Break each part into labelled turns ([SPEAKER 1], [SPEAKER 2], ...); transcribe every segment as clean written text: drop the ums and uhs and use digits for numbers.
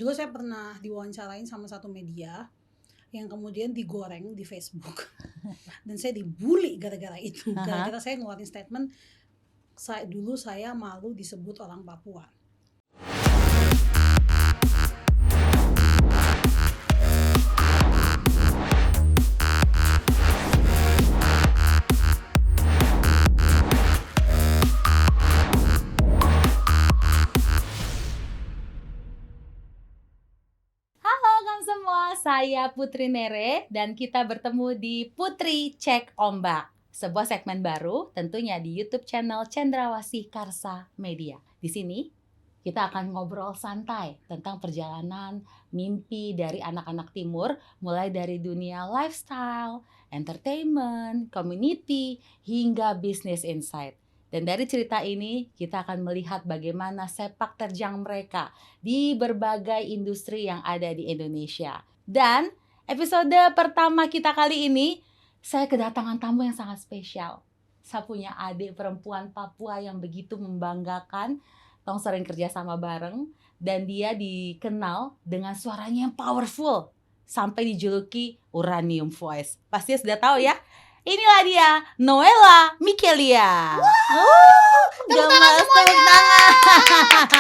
[SPEAKER 1] Dulu saya pernah diwawancarain sama satu media yang kemudian digoreng di Facebook dan saya dibully gara-gara itu. Gara-gara saya ngeluarin statement, dulu saya malu disebut orang Papua.
[SPEAKER 2] Saya Putri Nere dan kita bertemu di Putri Cek Ombak, sebuah segmen baru tentunya di YouTube channel Cendrawasih Karsa Media. Di sini kita akan ngobrol santai tentang perjalanan mimpi dari anak-anak timur, mulai dari dunia lifestyle, entertainment, community, hingga business insight. Dan dari cerita ini kita akan melihat bagaimana sepak terjang mereka di berbagai industri yang ada di Indonesia. Dan episode pertama kita kali ini, saya kedatangan tamu yang sangat spesial. Saya punya adik perempuan Papua yang begitu membanggakan. Tong sering kerja sama bareng. Dan dia dikenal dengan suaranya yang powerful. Sampai dijuluki Uranium Voice. Pasti sudah tahu ya. Inilah dia, Noella Mikelia.
[SPEAKER 1] Tepuk tangan semuanya.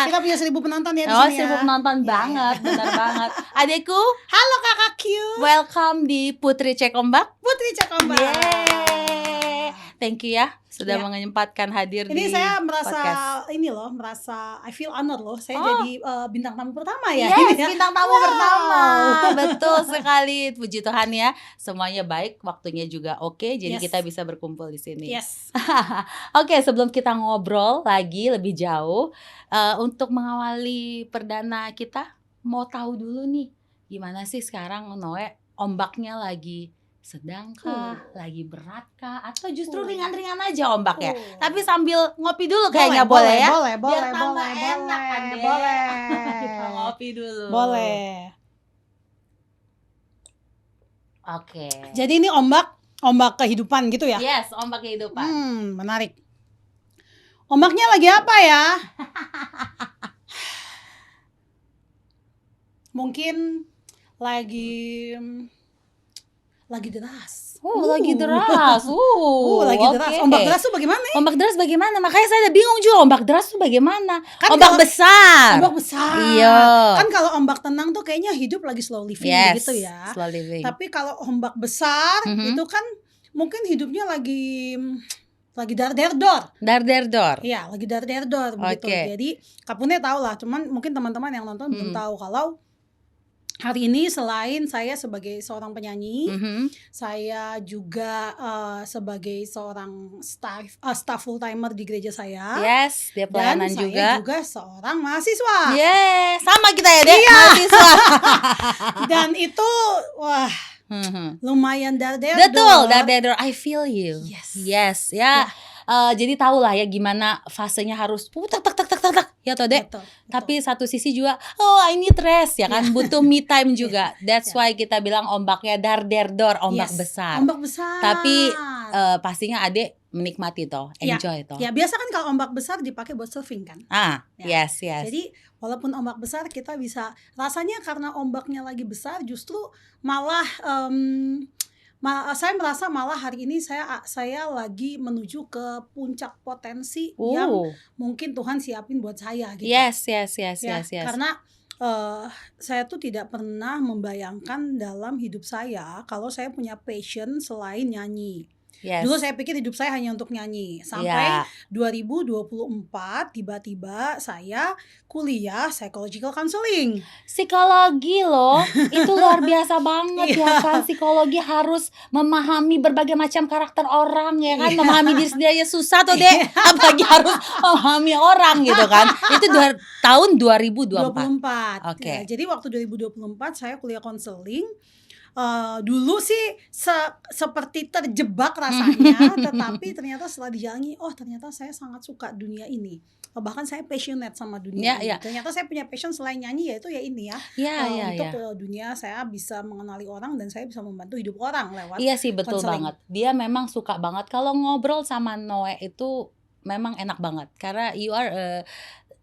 [SPEAKER 1] Kita punya 1.000 penonton ya di sini ya.
[SPEAKER 2] 1.000 penonton banget, benar banget. Adekku,
[SPEAKER 1] halo kakak Q.
[SPEAKER 2] Welcome di Putri Cek Ombak.
[SPEAKER 1] Putri Cek Ombak.
[SPEAKER 2] Yeay. Thank you ya sudah menyempatkan hadir
[SPEAKER 1] ini
[SPEAKER 2] di
[SPEAKER 1] saya merasa
[SPEAKER 2] podcast.
[SPEAKER 1] merasa I feel honor loh. Saya jadi bintang tamu pertama ya.
[SPEAKER 2] Yes,
[SPEAKER 1] ya?
[SPEAKER 2] bintang tamu pertama. Betul sekali. Puji Tuhan ya. Semuanya baik, waktunya juga oke. Jadi kita bisa berkumpul di sini.
[SPEAKER 1] Yes.
[SPEAKER 2] Oke, sebelum kita ngobrol lagi lebih jauh, untuk mengawali perdana kita, mau tahu dulu nih, gimana sih sekarang Noe, ombaknya lagi sedangkah, lagi beratkah, atau justru ringan-ringan aja ombaknya? Tapi sambil ngopi dulu kayaknya boleh ya?
[SPEAKER 1] Boleh,
[SPEAKER 2] biar tambah enak kan deh.
[SPEAKER 1] Boleh.
[SPEAKER 2] Kita ngopi dulu.
[SPEAKER 1] Boleh.
[SPEAKER 2] Oke.
[SPEAKER 1] Jadi ini ombak kehidupan gitu ya?
[SPEAKER 2] Yes, ombak kehidupan.
[SPEAKER 1] Menarik. Ombaknya lagi apa ya? Mungkin lagi deras.
[SPEAKER 2] Lagi deras.
[SPEAKER 1] Lagi deras. Ombak deras tuh bagaimana?
[SPEAKER 2] Ombak deras bagaimana? Makanya saya udah bingung juga, ombak deras tuh bagaimana?
[SPEAKER 1] Kan
[SPEAKER 2] ombak besar.
[SPEAKER 1] Iya. Kan kalau ombak tenang tuh kayaknya hidup lagi slow living gitu ya.
[SPEAKER 2] Slow living.
[SPEAKER 1] Tapi kalau ombak besar itu kan mungkin hidupnya lagi dar-der-dor.
[SPEAKER 2] Dar-der-dor.
[SPEAKER 1] Iya, lagi dar-der-dor begitu. Jadi Kapune tahu lah, cuman mungkin teman-teman yang nonton belum tahu kalau hari ini selain saya sebagai seorang penyanyi, saya juga sebagai seorang staff full timer di gereja saya.
[SPEAKER 2] Yes, dia pelayanan
[SPEAKER 1] dan
[SPEAKER 2] juga.
[SPEAKER 1] Saya juga seorang mahasiswa.
[SPEAKER 2] Yes, sama kita ya, Dek.
[SPEAKER 1] Iya.
[SPEAKER 2] Mahasiswa.
[SPEAKER 1] Dan itu lumayan dar-der.
[SPEAKER 2] Betul, dar-der. I feel you.
[SPEAKER 1] Yes.
[SPEAKER 2] Ya. Jadi tahu lah ya gimana fasenya harus tak ya toh Dek.
[SPEAKER 1] Betul.
[SPEAKER 2] Tapi satu sisi juga I need rest ya kan, butuh me time juga. That's why kita bilang ombaknya dar-der-dor, ombak besar.
[SPEAKER 1] Ombak besar.
[SPEAKER 2] Tapi pastinya Adek menikmati toh, enjoy toh.
[SPEAKER 1] Ya biasa kan kalau ombak besar dipakai buat surfing kan.
[SPEAKER 2] Yes.
[SPEAKER 1] Jadi walaupun ombak besar kita bisa rasanya karena ombaknya lagi besar justru malah saya merasa malah hari ini saya lagi menuju ke puncak potensi yang mungkin Tuhan siapin buat saya gitu.
[SPEAKER 2] Yes.
[SPEAKER 1] Karena saya tuh tidak pernah membayangkan dalam hidup saya kalau saya punya passion selain nyanyi. Dulu saya pikir hidup saya hanya untuk nyanyi. Sampai 2024 tiba-tiba saya kuliah psychological counseling.
[SPEAKER 2] Psikologi loh, itu luar biasa banget ya kan. Psikologi harus memahami berbagai macam karakter orang ya kan. Memahami diri sendiri aja susah tuh Dek. Apalagi harus memahami orang gitu kan. Itu tahun 2024.
[SPEAKER 1] Ya, jadi waktu 2024 saya kuliah konseling. Dulu sih seperti terjebak rasanya, tetapi ternyata setelah dijalani, ternyata saya sangat suka dunia ini. Bahkan saya passionate sama dunia ini. Ternyata saya punya passion selain nyanyi yaitu ini ya. Untuk dunia saya bisa mengenali orang dan saya bisa membantu hidup orang lewat.
[SPEAKER 2] Iya sih betul
[SPEAKER 1] counseling.
[SPEAKER 2] banget. Dia memang suka banget kalau ngobrol sama Noe itu memang enak banget karena you are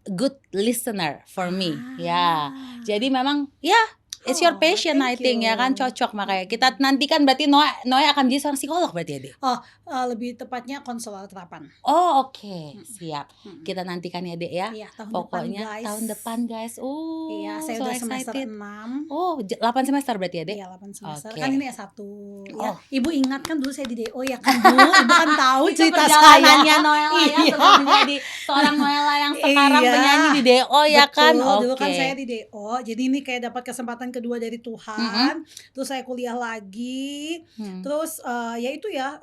[SPEAKER 2] good listener for me. Ya.
[SPEAKER 1] Ah.
[SPEAKER 2] Jadi memang ya it's your
[SPEAKER 1] Oh,
[SPEAKER 2] passion I
[SPEAKER 1] thank
[SPEAKER 2] think ya kan,
[SPEAKER 1] you.
[SPEAKER 2] cocok. Makanya kita nantikan berarti Noe akan jadi seorang psikolog berarti ya, Dek?
[SPEAKER 1] Lebih tepatnya konselor terapan.
[SPEAKER 2] Oh, oke. Siap.
[SPEAKER 1] Mm.
[SPEAKER 2] Kita nantikan ya, Dek ya.
[SPEAKER 1] Iya, tahun
[SPEAKER 2] Pokoknya
[SPEAKER 1] depan guys.
[SPEAKER 2] tahun depan guys.
[SPEAKER 1] Iya, saya
[SPEAKER 2] So
[SPEAKER 1] udah semester
[SPEAKER 2] excited.
[SPEAKER 1] 6.
[SPEAKER 2] Oh, 8 semester berarti ya, Dek?
[SPEAKER 1] Iya, 8 semester.
[SPEAKER 2] Oke.
[SPEAKER 1] Kan ini S1 ya.
[SPEAKER 2] Oh.
[SPEAKER 1] Ibu ingat kan dulu saya di DO ya kan, Bu? Ibu kan tahu
[SPEAKER 2] Itu
[SPEAKER 1] cerita
[SPEAKER 2] perjalanannya
[SPEAKER 1] saya.
[SPEAKER 2] Noella ya,
[SPEAKER 1] Iya.
[SPEAKER 2] sebelum menjadi seorang Noella yang sekarang
[SPEAKER 1] Iya.
[SPEAKER 2] penyanyi di DO ya kan.
[SPEAKER 1] Betul,
[SPEAKER 2] Oke.
[SPEAKER 1] dulu kan saya di DO. Jadi ini kayak dapat kesempatan kedua dari Tuhan. Terus saya kuliah lagi. Terus ya itu ya,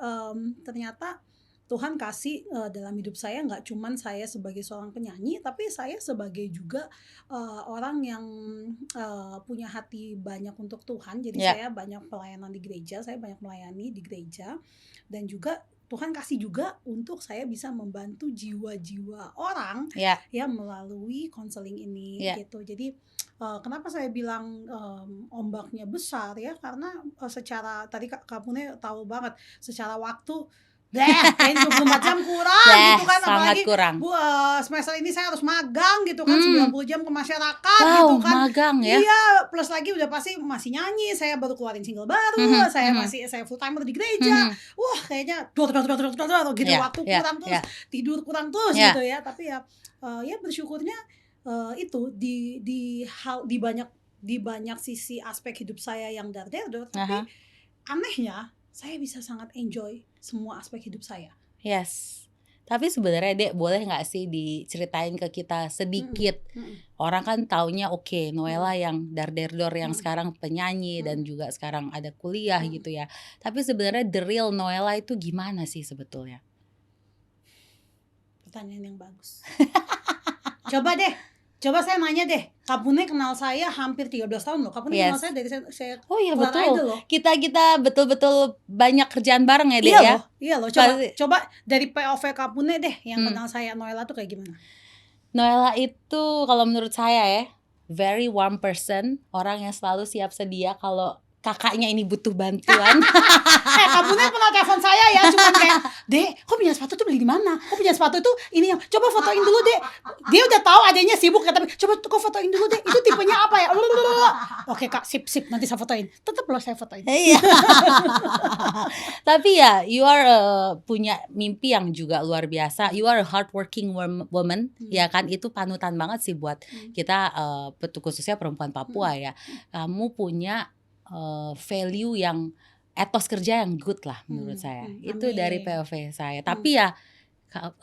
[SPEAKER 1] ternyata Tuhan kasih dalam hidup saya, nggak cuman saya sebagai seorang penyanyi, tapi saya sebagai juga orang yang punya hati banyak untuk Tuhan. Jadi saya banyak pelayanan di gereja, saya banyak melayani di gereja, dan juga Tuhan kasih juga untuk saya bisa membantu jiwa-jiwa orang ya melalui konseling ini gitu. Jadi kenapa saya bilang ombaknya besar ya, karena secara tadi Kak Pune tahu banget secara waktu kayaknya 24 jam kurang gitu kan, apalagi
[SPEAKER 2] kurang.
[SPEAKER 1] Semester ini saya harus magang gitu kan, 90 jam ke masyarakat
[SPEAKER 2] Wow,
[SPEAKER 1] gitu kan.
[SPEAKER 2] magang ya.
[SPEAKER 1] Iya, plus lagi udah pasti masih nyanyi, saya baru keluarin single baru, saya full timer di gereja. Wah, kayaknya gitu, waktu kurang terus, tidur kurang terus gitu ya. Tapi ya bersyukurnya itu di banyak sisi aspek hidup saya yang dar-der, tapi anehnya saya bisa sangat enjoy semua aspek hidup saya.
[SPEAKER 2] Yes. Tapi sebenarnya Dek, boleh nggak sih diceritain ke kita sedikit? Orang kan taunya oke, Noella yang dar-der-dor yang sekarang penyanyi dan juga sekarang ada kuliah gitu ya. Tapi sebenarnya the real Noella itu gimana sih sebetulnya?
[SPEAKER 1] Pertanyaan yang bagus. Coba saya nanya deh, Kak Pune kenal saya hampir 13 tahun loh. Kak Pune kenal saya dari saya
[SPEAKER 2] oh iya betul.
[SPEAKER 1] Idol loh.
[SPEAKER 2] Kita betul-betul banyak kerjaan bareng ya, Dek
[SPEAKER 1] iya
[SPEAKER 2] ya.
[SPEAKER 1] Iya loh. Coba dari POV Kak Pune deh yang kenal saya Noella tuh kayak gimana?
[SPEAKER 2] Noella itu kalau menurut saya ya, very warm person, orang yang selalu siap sedia kalau kakaknya ini butuh bantuan.
[SPEAKER 1] Kak Pune pernah telepon saya ya, cuman kayak, Dek, kok punya sepatu tuh beli di mana? Kok punya sepatu tuh ini yang, coba fotoin dulu Dek. Dia udah tahu adanya sibuk ya, tapi coba kok fotoin dulu Dek. Itu tipenya apa ya? Oke Kak, sip, nanti saya fotoin. Tetap loh saya fotoin.
[SPEAKER 2] Iya. Tapi ya, you are punya mimpi yang juga luar biasa. You are a hardworking woman, ya kan? Itu panutan banget sih buat kita, khususnya perempuan Papua ya. Kamu punya value yang etos kerja yang good lah menurut saya. Itu dari POV saya. Tapi ya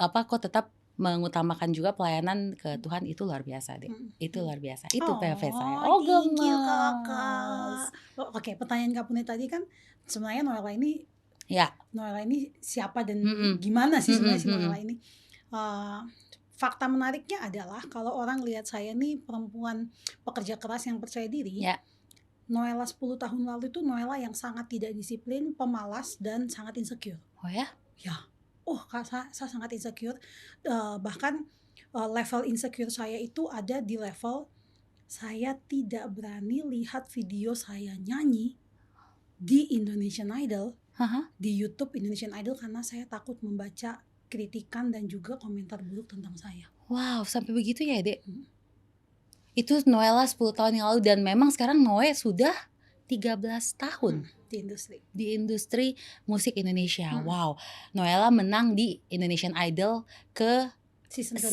[SPEAKER 2] kok tetap mengutamakan juga pelayanan ke Tuhan, itu luar biasa deh. Itu luar biasa. Itu POV saya.
[SPEAKER 1] Oh, thank you Kakak. Oke, pertanyaan Kak Pune tadi kan sebenarnya Noella ini siapa dan gimana sih sebenarnya si Noella ini? Fakta menariknya adalah kalau orang lihat saya nih perempuan pekerja keras yang percaya diri. Noella 10 tahun lalu itu Noella yang sangat tidak disiplin, pemalas, dan sangat insecure.
[SPEAKER 2] Oh ya?
[SPEAKER 1] Ya. Saya sangat insecure. Bahkan level insecure saya itu ada di level saya tidak berani lihat video saya nyanyi di Indonesian Idol, di YouTube Indonesian Idol, karena saya takut membaca kritikan dan juga komentar buruk tentang saya.
[SPEAKER 2] Wow, sampai begitu ya, Dek? Itu Noella 10 tahun yang lalu, dan memang sekarang Noe sudah 13 tahun
[SPEAKER 1] di
[SPEAKER 2] industri musik Indonesia. Wow. Noella menang di Indonesian Idol ke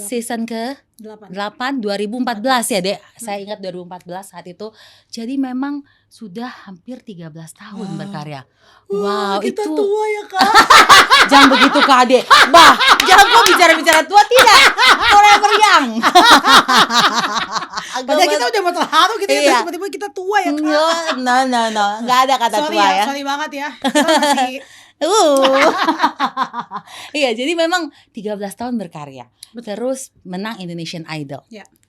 [SPEAKER 2] season ke-8 2014 ya, Dek. Saya ingat 2014 saat itu. Jadi memang sudah hampir 13 tahun berkarya. Wow,
[SPEAKER 1] kita
[SPEAKER 2] itu
[SPEAKER 1] tua ya, Kak.
[SPEAKER 2] Jangan begitu, Kak Ade. Jangan kok bicara-bicara tua, tidak. Forever young.
[SPEAKER 1] Padahal kita udah mau terharu gitu ya, tiba-tiba kita tua ya, Kak.
[SPEAKER 2] No. Nggak ada kata tua ya.
[SPEAKER 1] Sorry banget ya. Kita masih
[SPEAKER 2] Iya, jadi memang 13 tahun berkarya. Terus menang Indonesian Idol.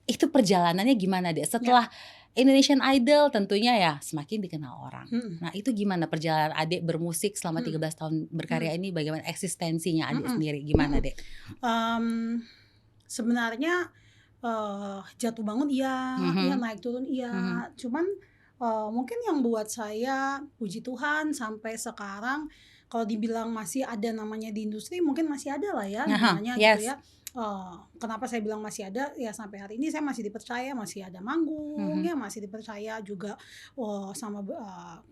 [SPEAKER 2] Itu perjalanannya gimana, Dek? Setelah Indonesian Idol tentunya ya semakin dikenal orang. Nah, itu gimana perjalanan Adek bermusik selama 13 tahun berkarya ini? Bagaimana eksistensinya Adek sendiri? Gimana, Dek?
[SPEAKER 1] Sebenarnya jatuh bangun iya, naik turun iya. Cuman mungkin yang buat saya, puji Tuhan sampai sekarang, kalau dibilang masih ada namanya di industri, mungkin masih ada lah ya namanya gitu ya. kenapa saya bilang masih ada, ya sampai hari ini saya masih dipercaya, masih ada manggung, ya masih dipercaya juga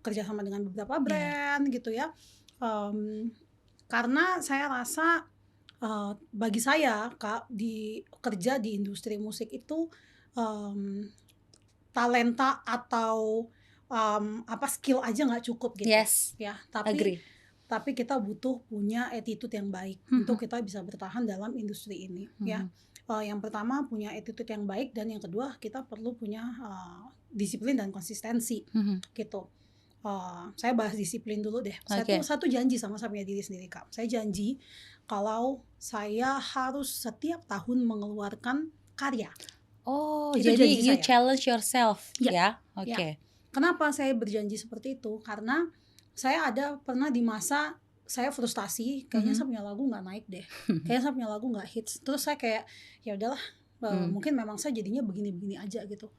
[SPEAKER 1] kerja sama dengan beberapa brand gitu ya. Karena saya rasa bagi saya Kak, kerja di industri musik itu talenta atau skill aja nggak cukup gitu
[SPEAKER 2] Yes,
[SPEAKER 1] ya, tapi
[SPEAKER 2] agree.
[SPEAKER 1] kita butuh punya attitude yang baik untuk kita bisa bertahan dalam industri ini ya. Yang pertama punya attitude yang baik, dan yang kedua kita perlu punya disiplin dan konsistensi gitu. Saya bahas disiplin dulu deh. Satu janji sama diri sendiri Kak. Saya janji kalau saya harus setiap tahun mengeluarkan karya.
[SPEAKER 2] Oh,
[SPEAKER 1] Itu
[SPEAKER 2] jadi
[SPEAKER 1] janji
[SPEAKER 2] you
[SPEAKER 1] saya.
[SPEAKER 2] challenge yourself
[SPEAKER 1] Ya,
[SPEAKER 2] ya? Oke.
[SPEAKER 1] Kenapa saya berjanji seperti itu? Karena saya pernah di masa saya frustasi, kayaknya saya punya lagu nggak naik deh, kayaknya saya punya lagu nggak hits. Terus saya kayak ya udahlah, mungkin memang saya jadinya begini-begini aja gitu.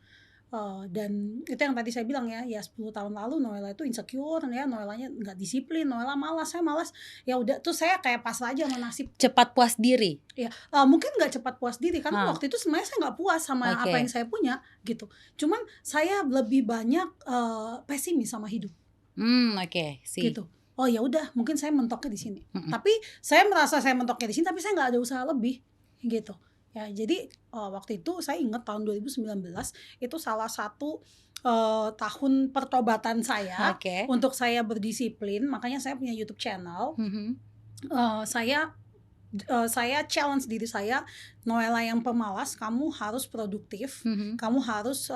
[SPEAKER 1] Dan itu yang tadi saya bilang ya 10 tahun lalu Noella itu insecure ya, Noellanya nggak disiplin, Noella malas, saya malas. Ya udah, tuh saya kayak pasrah aja sama nasib.
[SPEAKER 2] Cepat puas diri.
[SPEAKER 1] Ya, mungkin nggak cepat puas diri karena waktu itu sebenarnya saya nggak puas sama apa yang saya punya gitu. Cuman saya lebih banyak pesimis sama hidup. Gitu. Oh ya udah, mungkin saya mentoknya di sini. Tapi saya merasa saya mentoknya di sini, tapi saya nggak ada usaha lebih gitu. Ya, jadi waktu itu saya ingat tahun 2019 itu salah satu tahun pertobatan saya untuk saya berdisiplin. Makanya saya punya YouTube channel. Saya challenge diri saya, Noella yang pemalas, kamu harus produktif, kamu harus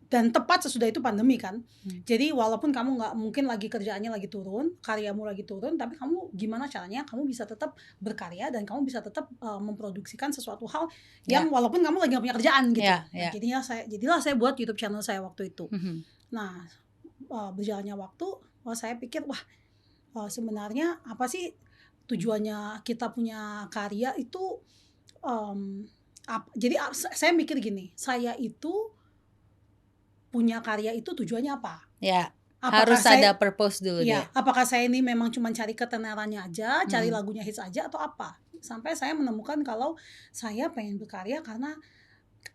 [SPEAKER 1] dan tepat sesudah itu pandemi kan. Jadi walaupun kamu nggak mungkin lagi kerjaannya lagi turun, karyamu lagi turun, tapi kamu gimana caranya kamu bisa tetap berkarya dan kamu bisa tetap memproduksikan sesuatu hal yang walaupun kamu lagi nggak punya kerjaan gitu. Nah, jadilah saya buat YouTube channel saya waktu itu. Nah, berjalannya waktu, saya pikir sebenarnya apa sih tujuannya kita punya karya itu. Jadi saya mikir gini, saya itu punya karya itu tujuannya apa?
[SPEAKER 2] Ya, harus ada purpose dulu deh.
[SPEAKER 1] Apakah saya ini memang cuma cari ketenarannya aja, cari lagunya hits aja, atau apa? Sampai saya menemukan kalau saya pengen berkarya karena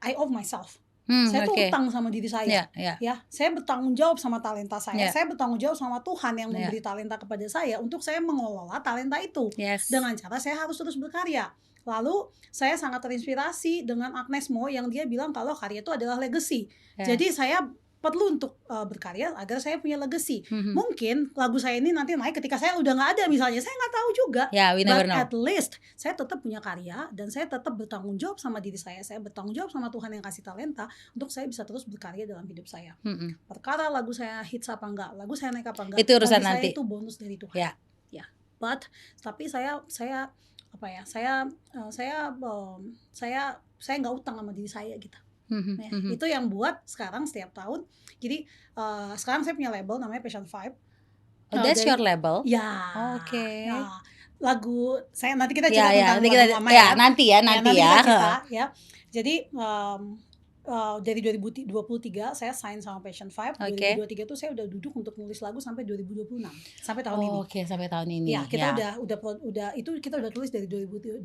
[SPEAKER 1] I owe myself. Saya tuh utang sama diri saya. Ya, saya bertanggung jawab sama talenta saya. Saya bertanggung jawab sama Tuhan yang memberi talenta kepada saya untuk saya mengelola talenta itu. Dengan cara saya harus terus berkarya. Lalu saya sangat terinspirasi dengan Agnes Mo yang dia bilang kalau karya itu adalah legacy. Jadi saya perlu untuk berkarya agar saya punya legacy. Mungkin lagu saya ini nanti naik ketika saya udah nggak ada misalnya, saya nggak tahu juga. But at least saya tetap punya karya dan saya tetap bertanggung jawab sama diri saya bertanggung jawab sama Tuhan yang kasih talenta untuk saya bisa terus berkarya dalam hidup saya. Perkara lagu saya hits apa enggak, lagu saya naik apa enggak,
[SPEAKER 2] itu urusan nanti.
[SPEAKER 1] Itu bonus dari Tuhan. But tapi saya nggak utang sama diri saya gitu. Itu yang buat sekarang setiap tahun. Jadi sekarang saya punya label namanya Passion 5.
[SPEAKER 2] That's your label?
[SPEAKER 1] Ya. Nah, lagu saya nanti kita cerita tentang lagu lama
[SPEAKER 2] nanti ya.
[SPEAKER 1] Ya. Jadi dari 2023 saya sign sama Passion 5. 2023 itu saya udah duduk untuk nulis lagu sampai 2026, sampai tahun ini.
[SPEAKER 2] Sampai tahun ini.
[SPEAKER 1] Ya, kita udah itu kita udah tulis dari 2023.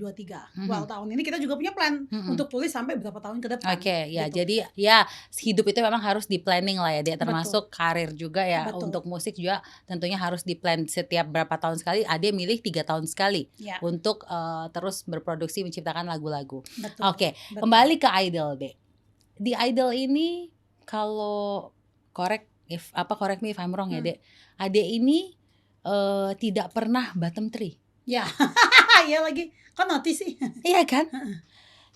[SPEAKER 1] Well, tahun ini kita juga punya plan untuk tulis sampai berapa tahun ke depan.
[SPEAKER 2] Gitu. Jadi ya hidup itu memang harus di planning lah ya, dia termasuk karir juga ya. Untuk musik juga tentunya harus di plan setiap berapa tahun sekali. Ade milih 3 tahun sekali untuk terus berproduksi menciptakan lagu-lagu. Kembali ke Idol deh. Di Idol ini kalau correct me if I'm wrong ya Dek, Ade ini tidak pernah bottom 3.
[SPEAKER 1] Ya. Ya lagi, kan notice sih.
[SPEAKER 2] Iya kan?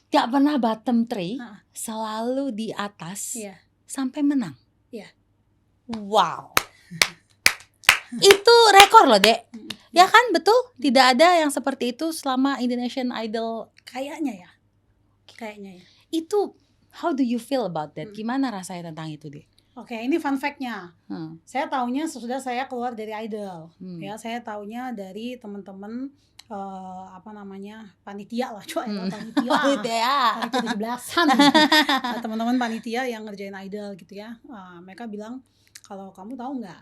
[SPEAKER 2] Tidak pernah bottom 3, selalu di atas sampai menang. Wow. Itu rekor loh Dek. Ya kan, betul? Tidak ada yang seperti itu selama Indonesian Idol.
[SPEAKER 1] Kayaknya ya.
[SPEAKER 2] Itu how do you feel about that? Gimana rasanya tentang itu deh?
[SPEAKER 1] Oke, ini fun fact-nya. Saya taunya sesudah saya keluar dari Idol. Ya, saya taunya dari teman-teman panitia lah, panitia 17-an. Teman-teman panitia yang ngerjain Idol gitu ya. Mereka bilang kalau kamu tahu nggak,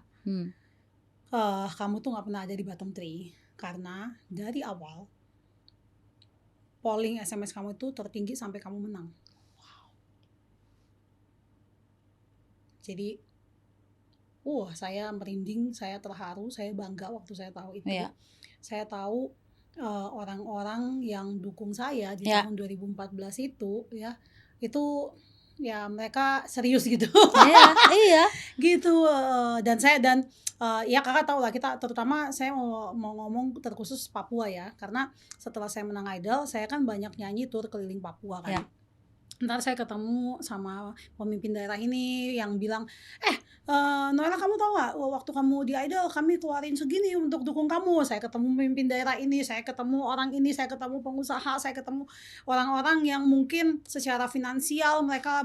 [SPEAKER 1] kamu tuh nggak pernah ada di bottom 3 karena dari awal polling SMS kamu itu tertinggi sampai kamu menang. Jadi saya merinding, saya terharu, saya bangga waktu saya tahu itu.
[SPEAKER 2] Iya.
[SPEAKER 1] Saya tahu orang-orang yang dukung saya di
[SPEAKER 2] Iya.
[SPEAKER 1] tahun 2014 itu ya, itu ya mereka serius gitu.
[SPEAKER 2] Iya.
[SPEAKER 1] Gitu. Dan ya kakak tahu lah, kita terutama saya mau ngomong terkhusus Papua ya, karena setelah saya menang Idol saya kan banyak nyanyi tur keliling Papua kan.
[SPEAKER 2] Iya.
[SPEAKER 1] Ntar saya ketemu sama pemimpin daerah ini yang bilang, Noella kamu tahu nggak, waktu kamu di Idol kami keluarin segini untuk dukung kamu. Saya ketemu pemimpin daerah ini, saya ketemu orang ini, saya ketemu pengusaha, saya ketemu orang-orang yang mungkin secara finansial mereka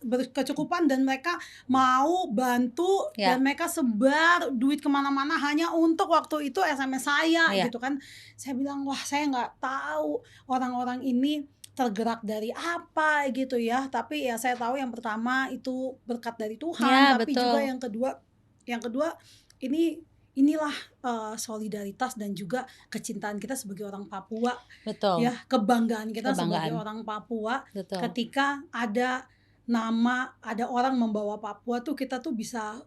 [SPEAKER 1] berkecukupan dan mereka mau bantu, dan mereka sebar duit kemana-mana hanya untuk waktu itu SMS saya gitu kan. Saya bilang, wah saya nggak tahu orang-orang ini tergerak dari apa gitu ya, tapi ya saya tahu yang pertama itu berkat dari Tuhan, tapi
[SPEAKER 2] betul.
[SPEAKER 1] juga yang kedua inilah solidaritas dan juga kecintaan kita sebagai orang Papua.
[SPEAKER 2] Betul.
[SPEAKER 1] Ya, kebanggaan kita sebagai orang Papua.
[SPEAKER 2] Betul.
[SPEAKER 1] Ketika ada orang membawa Papua tuh kita bisa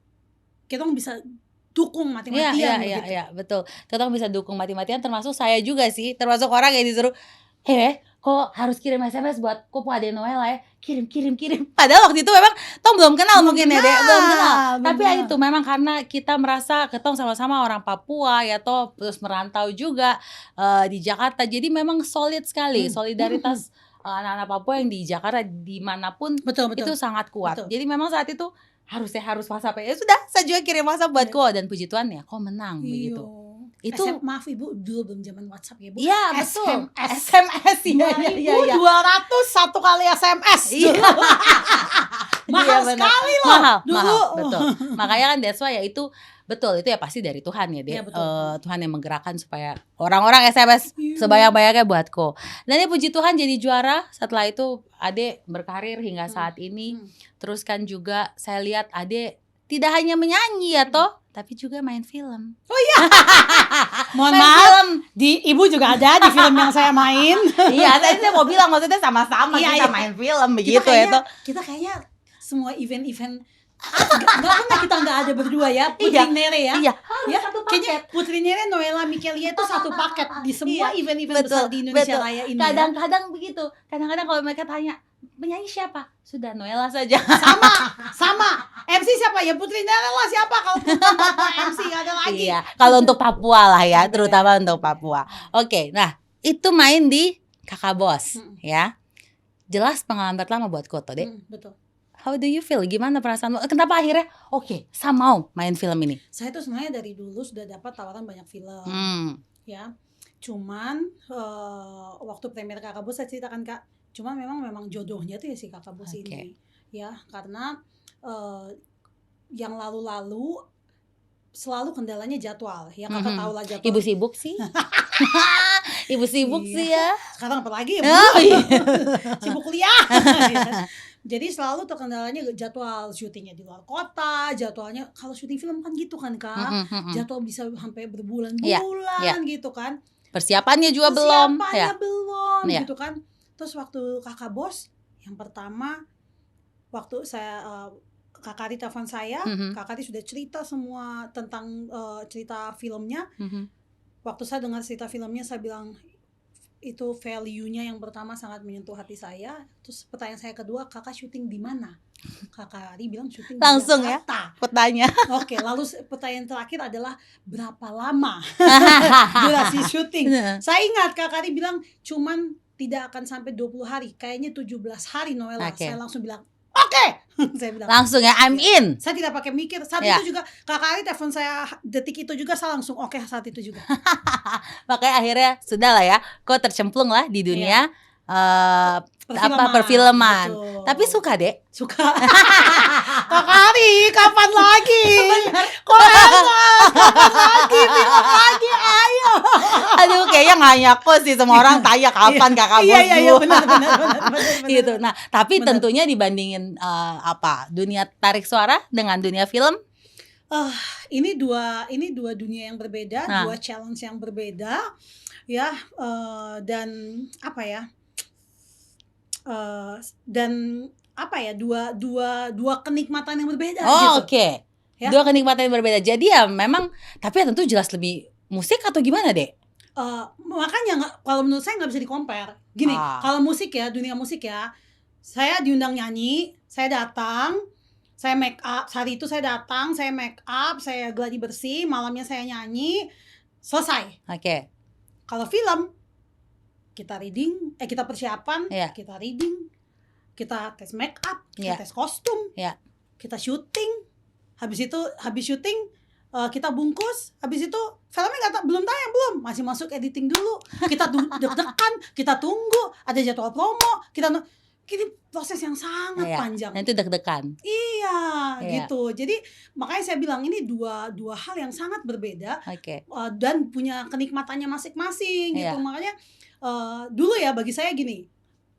[SPEAKER 1] dukung mati-matian begitu.
[SPEAKER 2] Iya, betul. Kita bisa dukung mati-matian, termasuk saya juga sih, termasuk orang yang disuruh, kok harus kirim SMS buat kok ada Noella ya, kirim. Padahal waktu itu memang Tom belum kenal mungkin ya, Dek, belum kenal. Tapi ya itu memang karena kita merasa ketong sama-sama orang Papua ya toh, terus merantau juga di Jakarta. Jadi memang solid sekali solidaritas anak-anak Papua yang di Jakarta dimanapun
[SPEAKER 1] betul.
[SPEAKER 2] Itu sangat kuat.
[SPEAKER 1] Betul.
[SPEAKER 2] Jadi memang saat itu harus WhatsApp ya sudah, saya juga kirim WhatsApp buat kok, dan puji Tuhan ya kok menang begitu. Itu
[SPEAKER 1] maaf Ibu, dulu belum zaman WhatsApp ya Bu.
[SPEAKER 2] Iya betul. SMS ya.
[SPEAKER 1] 200 satu kali SMS.
[SPEAKER 2] Iya.
[SPEAKER 1] Mahal sekali loh.
[SPEAKER 2] Mahal, betul. Makanya kan that's why ya itu betul, itu ya pasti dari Tuhan ya,
[SPEAKER 1] Iya,
[SPEAKER 2] Tuhan yang menggerakkan supaya orang-orang SMS sebanyak-banyaknya buatku. Dan ya puji Tuhan jadi juara. Setelah itu Ade berkarir hingga saat ini. Terus kan juga saya lihat Ade tidak hanya menyanyi ya toh, tapi juga main film.
[SPEAKER 1] Oh iya. Mohon maaf, Ibu juga ada di film yang saya main.
[SPEAKER 2] Iya, saya mau bilang maksudnya sama-sama kita main film begitu ya toh.
[SPEAKER 1] Kita kayaknya semua event-event kita nggak ada berdua ya, Putri Nere ya.
[SPEAKER 2] Iya.
[SPEAKER 1] Satu paket. Putri Nere, Noella Michelia itu satu paket di semua event-event besar di Indonesia Raya ini.
[SPEAKER 2] Kadang-kadang begitu. Kadang-kadang kalau mereka tanya, penyanyi siapa? Sudah Noella saja.
[SPEAKER 1] Sama. MC siapa? Ya Putri Nere lah, siapa kalau MC nggak ada lagi.
[SPEAKER 2] Iya. Kalau untuk Papua lah ya, terutama untuk Papua. Oke, nah itu main di Kakak Bos ya. Jelas pengalaman pertama buat Koto, Dek.
[SPEAKER 1] Betul.
[SPEAKER 2] How do you feel? Gimana perasaanmu? Kenapa akhirnya saya mau main film ini?
[SPEAKER 1] Saya tuh sebenarnya dari dulu sudah dapat tawaran banyak film. Ya. Cuman waktu premier Kakak Bos saya ceritakan Kak, cuman memang jodohnya tuh ya si Kakak Bos ini. Ya, karena yang lalu-lalu selalu kendalanya jadwal. Ya Kakak tahu lah jadwal.
[SPEAKER 2] Ibu sibuk sih. Ibu sibuk sih ya.
[SPEAKER 1] Sekarang apalagi ya Bu? Sibuk kuliah. Jadi selalu terkendalanya jadwal syutingnya di luar kota, jadwalnya kalau syuting film kan gitu kan Kak, jadwal bisa sampai berbulan-bulan gitu kan.
[SPEAKER 2] Persiapannya juga belum
[SPEAKER 1] gitu kan. Terus waktu Kakak Bos yang pertama, waktu saya Kak Ari telepon saya, Kak Ari sudah cerita semua tentang cerita filmnya. Waktu saya dengar cerita filmnya saya bilang itu value-nya yang pertama sangat menyentuh hati saya. Terus pertanyaan saya kedua, Kakak syuting di mana? Kakak Ari bilang syuting
[SPEAKER 2] langsung
[SPEAKER 1] di Jakarta.
[SPEAKER 2] Ya petanya.
[SPEAKER 1] Oke, lalu pertanyaan terakhir adalah berapa lama durasi syuting? Saya ingat Kakak Ari bilang cuman tidak akan sampai 20 hari, kayaknya 17 hari Noella. Saya langsung bilang oke. Saya bilang
[SPEAKER 2] langsung ya, I'm in.
[SPEAKER 1] Saya tidak pakai mikir. Saat itu juga Kakak Ari telepon saya detik itu juga, saya langsung oke saat itu juga.
[SPEAKER 2] Makanya akhirnya sudah lah ya, kok tercemplung lah di dunia perfilman.
[SPEAKER 1] Betul.
[SPEAKER 2] Tapi suka Dek.
[SPEAKER 1] Suka. Kakak Ari kapan lagi? Kapan lagi? Ayo.
[SPEAKER 2] Aduh, kayaknya nganyak kok sih semua orang tanya kapan Kakak Bos.
[SPEAKER 1] Iya benar.
[SPEAKER 2] Gitu. Nah, tapi tentunya dibandingin dunia tarik suara dengan dunia film,
[SPEAKER 1] Ini dua dunia yang berbeda,
[SPEAKER 2] Nah.
[SPEAKER 1] dua challenge yang berbeda, ya, dan apa ya, dan apa ya, dua kenikmatan yang berbeda gitu,
[SPEAKER 2] Oke.
[SPEAKER 1] ya.
[SPEAKER 2] Dua kenikmatan yang berbeda. Jadi ya memang, tapi ya tentu jelas lebih musik atau gimana, Dek?
[SPEAKER 1] Makanya kalau menurut saya nggak bisa di-compare. Gini, kalau musik ya, dunia musik ya, saya diundang nyanyi, saya datang, saya make up, hari itu saya datang, saya make up, saya gladi bersih, malamnya saya nyanyi, selesai.
[SPEAKER 2] Oke.
[SPEAKER 1] Kalau film, kita reading, kita persiapan,
[SPEAKER 2] Iya.
[SPEAKER 1] kita reading, kita tes make up,
[SPEAKER 2] Iya.
[SPEAKER 1] kita tes kostum,
[SPEAKER 2] Iya.
[SPEAKER 1] kita syuting, habis syuting kita bungkus, habis itu filmnya belum tayang, masih masuk editing dulu, kita deg-degan, kita tunggu, ada jadwal promo, ini proses yang sangat
[SPEAKER 2] Iya.
[SPEAKER 1] panjang.
[SPEAKER 2] Nah, itu deg-degan.
[SPEAKER 1] Iya,
[SPEAKER 2] Iya.
[SPEAKER 1] gitu. Jadi makanya saya bilang ini dua hal yang sangat berbeda,
[SPEAKER 2] Oke.
[SPEAKER 1] dan punya kenikmatannya masing-masing gitu.
[SPEAKER 2] Iya.
[SPEAKER 1] Makanya dulu ya bagi saya gini,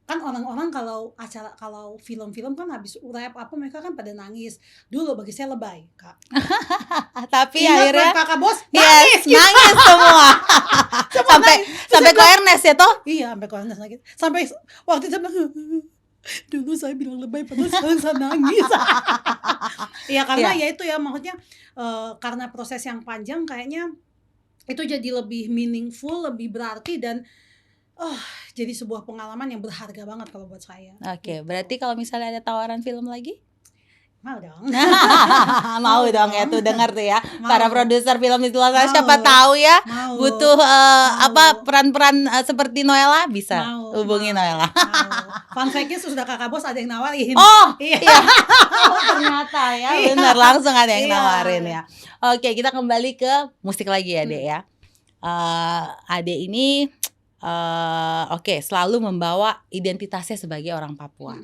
[SPEAKER 1] kan orang-orang kalau film-film kan habis rap apa mereka kan pada nangis. Dulu bagi saya lebay, Kak.
[SPEAKER 2] Tapi
[SPEAKER 1] Ingat
[SPEAKER 2] akhirnya
[SPEAKER 1] rap Kakak Bos?
[SPEAKER 2] yes, nangis semua. sampai ke Ernest ya toh?
[SPEAKER 1] Iya, sampai ke Ernest nangis. Sampai waktu itu dulu saya bilang lebay padahal sekarang saya nangis. Ya karena ya itu ya maksudnya karena proses yang panjang kayaknya itu jadi lebih meaningful, lebih berarti dan jadi sebuah pengalaman yang berharga banget kalau buat saya.
[SPEAKER 2] Oke,
[SPEAKER 1] Gitu.
[SPEAKER 2] berarti kalau misalnya ada tawaran film lagi?
[SPEAKER 1] Mau dong.
[SPEAKER 2] Mau dong ya tuh, dengar tuh ya.
[SPEAKER 1] Mau.
[SPEAKER 2] Para produser film di luar sana
[SPEAKER 1] Mau.
[SPEAKER 2] siapa tahu ya
[SPEAKER 1] Mau.
[SPEAKER 2] butuh
[SPEAKER 1] Mau.
[SPEAKER 2] peran-peran seperti Noella, bisa hubungi
[SPEAKER 1] Mau.
[SPEAKER 2] Noella.
[SPEAKER 1] Fun fact-nya sudah Kakak Bos ada yang nawarin.
[SPEAKER 2] Oh,
[SPEAKER 1] iya.
[SPEAKER 2] Oh, ternyata ya,
[SPEAKER 1] Iya.
[SPEAKER 2] benar langsung ada yang
[SPEAKER 1] Iya.
[SPEAKER 2] nawarin ya. Oke, kita kembali ke musik lagi ya, Dek ya. Ade ini selalu membawa identitasnya sebagai orang Papua.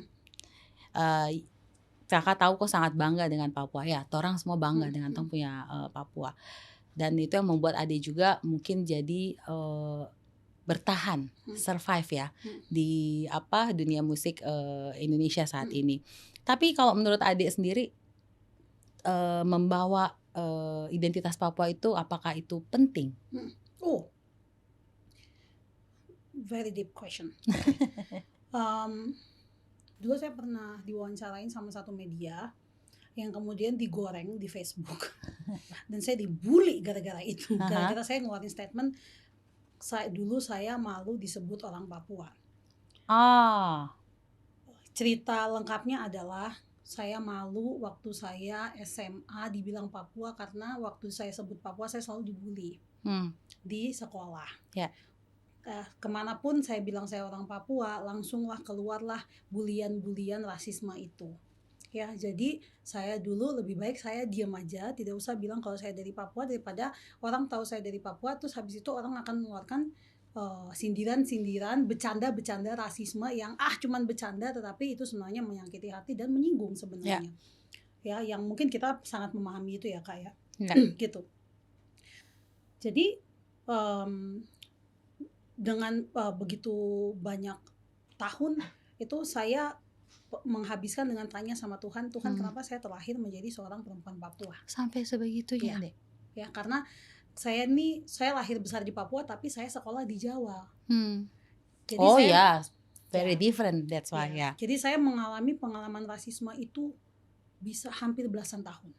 [SPEAKER 2] Kakak tahu kok sangat bangga dengan Papua ya. Orang semua bangga dengan tong punya Papua. Dan itu yang membuat Ade juga mungkin jadi bertahan, survive ya di dunia musik Indonesia saat ini. Tapi kalau menurut Ade sendiri membawa identitas Papua itu apakah itu penting?
[SPEAKER 1] Very deep question. Dulu saya pernah diwawancarain sama satu media yang kemudian digoreng di Facebook dan saya dibully gara-gara itu. Gara-gara saya ngeluarin statement dulu saya malu disebut orang Papua. Cerita lengkapnya adalah saya malu waktu saya SMA dibilang Papua karena waktu saya sebut Papua saya selalu dibully di sekolah. Kemanapun saya bilang saya orang Papua, langsunglah keluarlah bulian-bulian rasisme itu. Ya, jadi saya dulu lebih baik saya diam aja, tidak usah bilang kalau saya dari Papua daripada orang tahu saya dari Papua, terus habis itu orang akan mengeluarkan sindiran-sindiran, bercanda-bercanda rasisme yang cuman bercanda tetapi itu sebenarnya menyakiti hati dan menyinggung sebenarnya. Ya, yang mungkin kita sangat memahami itu ya, Kak ya. Gitu. Jadi dengan begitu banyak tahun itu saya menghabiskan dengan tanya sama Tuhan, kenapa saya terlahir menjadi seorang perempuan Papua?
[SPEAKER 2] Sampai sebegitunya, Dek.
[SPEAKER 1] Ya, karena saya lahir besar di Papua tapi saya sekolah di Jawa. Jadi
[SPEAKER 2] very different, that's why ya.
[SPEAKER 1] Jadi saya mengalami pengalaman rasisme itu bisa hampir belasan tahun.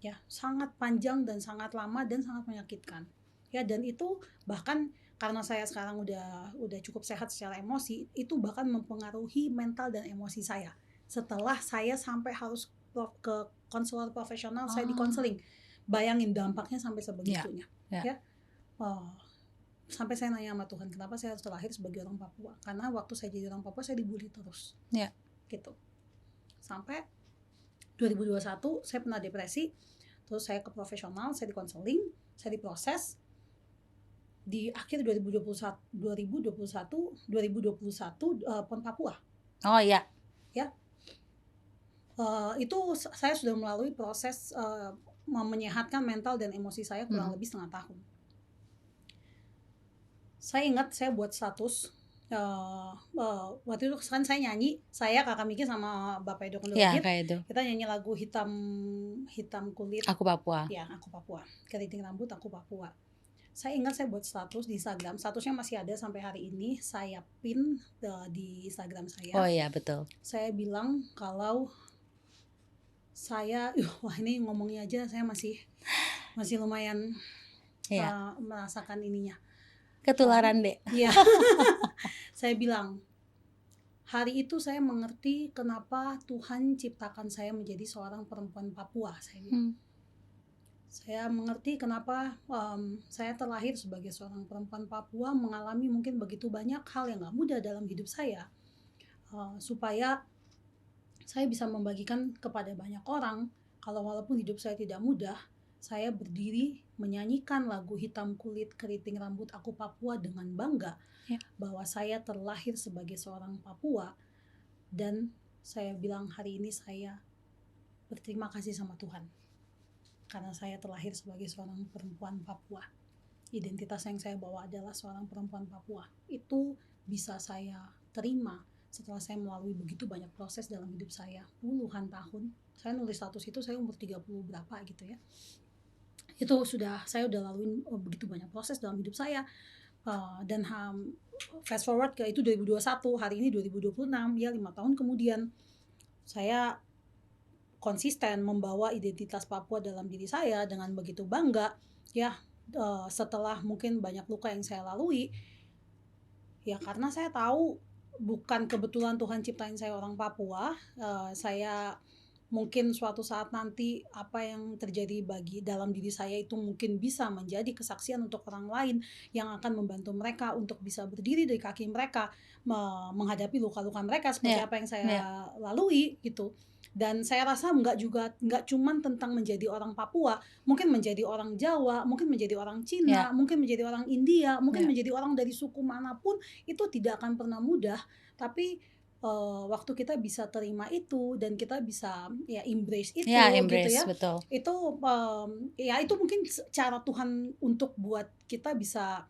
[SPEAKER 1] Ya, sangat panjang dan sangat lama dan sangat menyakitkan. Ya, dan itu bahkan karena saya sekarang udah cukup sehat secara emosi, itu bahkan mempengaruhi mental dan emosi saya. Setelah saya sampai harus ke konselor profesional, saya di konseling. Bayangin dampaknya sampai sebegitunya. Ya. Sampai saya nanya sama Tuhan, kenapa saya harus terlahir sebagai orang Papua? Karena waktu saya jadi orang Papua saya dibully terus. Gitu. Sampai 2021 saya pernah depresi, terus saya ke profesional, saya di konseling, saya diproses. Di akhir 2021 PON Papua.
[SPEAKER 2] Oh iya.
[SPEAKER 1] Ya. Itu saya sudah melalui proses menyehatkan mental dan emosi saya kurang lebih setengah tahun. Saya ingat saya buat status waktu itu kan saya nyanyi, saya, Kakak Miki sama Bapak Edo
[SPEAKER 2] Ya,
[SPEAKER 1] Kondologit,
[SPEAKER 2] kayak itu.
[SPEAKER 1] kita nyanyi lagu hitam kulit,
[SPEAKER 2] Aku Papua.
[SPEAKER 1] ya Aku Papua, keriting rambut Aku Papua. Saya ingat saya buat status di Instagram, statusnya masih ada sampai hari ini, saya pin di Instagram saya.
[SPEAKER 2] Oh iya, betul.
[SPEAKER 1] Saya bilang kalau saya, wah ini ngomongnya aja saya masih lumayan
[SPEAKER 2] Iya.
[SPEAKER 1] merasakan ininya.
[SPEAKER 2] Ketularan deh.
[SPEAKER 1] Iya. Saya bilang, hari itu saya mengerti kenapa Tuhan ciptakan saya menjadi seorang perempuan Papua. Saya bilang. Saya mengerti kenapa saya terlahir sebagai seorang perempuan Papua, mengalami mungkin begitu banyak hal yang gak mudah dalam hidup saya, supaya saya bisa membagikan kepada banyak orang kalau walaupun hidup saya tidak mudah, saya berdiri menyanyikan lagu Hitam Kulit Keriting Rambut Aku Papua dengan bangga, bahwa saya terlahir sebagai seorang Papua. Dan saya bilang hari ini saya berterima kasih sama Tuhan karena saya terlahir sebagai seorang perempuan Papua. Identitas yang saya bawa adalah seorang perempuan Papua. Itu bisa saya terima setelah saya melalui begitu banyak proses dalam hidup saya, puluhan tahun. Saya nulis status itu saya umur 30 berapa gitu ya. Itu saya udah laluin begitu banyak proses dalam hidup saya. Dan fast forward ke itu 2021, hari ini 2026, ya 5 tahun kemudian saya konsisten membawa identitas Papua dalam diri saya dengan begitu bangga ya, setelah mungkin banyak luka yang saya lalui ya, karena saya tahu bukan kebetulan Tuhan ciptain saya orang Papua. Saya mungkin suatu saat nanti apa yang terjadi dalam diri saya itu mungkin bisa menjadi kesaksian untuk orang lain yang akan membantu mereka untuk bisa berdiri dari kaki mereka, menghadapi luka-luka mereka seperti apa yang saya lalui gitu. Dan saya rasa nggak cuman tentang menjadi orang Papua, mungkin menjadi orang Jawa, mungkin menjadi orang Cina, mungkin menjadi orang India, mungkin menjadi orang dari suku manapun, itu tidak akan pernah mudah. Tapi waktu kita bisa terima itu dan kita bisa ya embrace itu, gitu ya,
[SPEAKER 2] betul.
[SPEAKER 1] itu mungkin cara Tuhan untuk buat kita bisa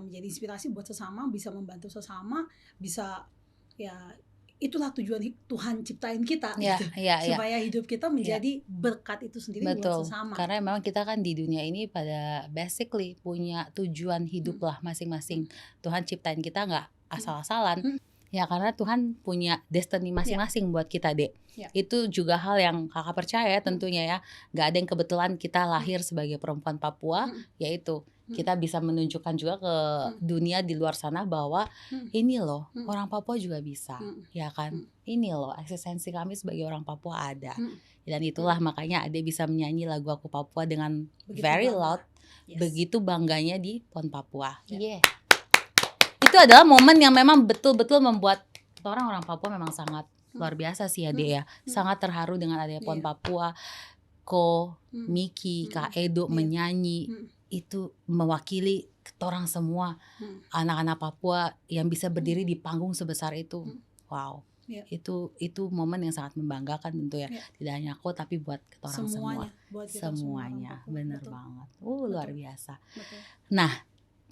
[SPEAKER 1] menjadi inspirasi buat sesama, bisa membantu sesama, bisa ya itulah tujuan Tuhan ciptain kita gitu, supaya hidup kita menjadi berkat itu sendiri buat sesama.
[SPEAKER 2] Karena memang kita kan di dunia ini pada basically punya tujuan hidup lah masing-masing. Tuhan ciptain kita nggak asal-asalan. Ya karena Tuhan punya destiny masing-masing buat kita, Dek. Itu juga hal yang Kakak percaya tentunya ya. Gak ada yang kebetulan kita lahir sebagai perempuan Papua, yaitu kita bisa menunjukkan juga ke dunia di luar sana bahwa ini loh, orang Papua juga bisa, ya kan? Ini loh, eksistensi kami sebagai orang Papua ada. Dan itulah makanya Ade bisa menyanyi lagu Aku Papua dengan very loud, begitu bangganya di PON Papua. Itu adalah momen yang memang betul-betul membuat orang Papua memang sangat luar biasa sih ya, Dek ya. Sangat terharu dengan adanya PON Papua. Ko, Miki, Kak Edo menyanyi, itu mewakili orang semua anak-anak Papua yang bisa berdiri di panggung sebesar itu. Wow. Itu momen yang sangat membanggakan tentu ya. Tidak hanya aku tapi buat orang semua. Semuanya. Bener banget. Luar biasa. Nah,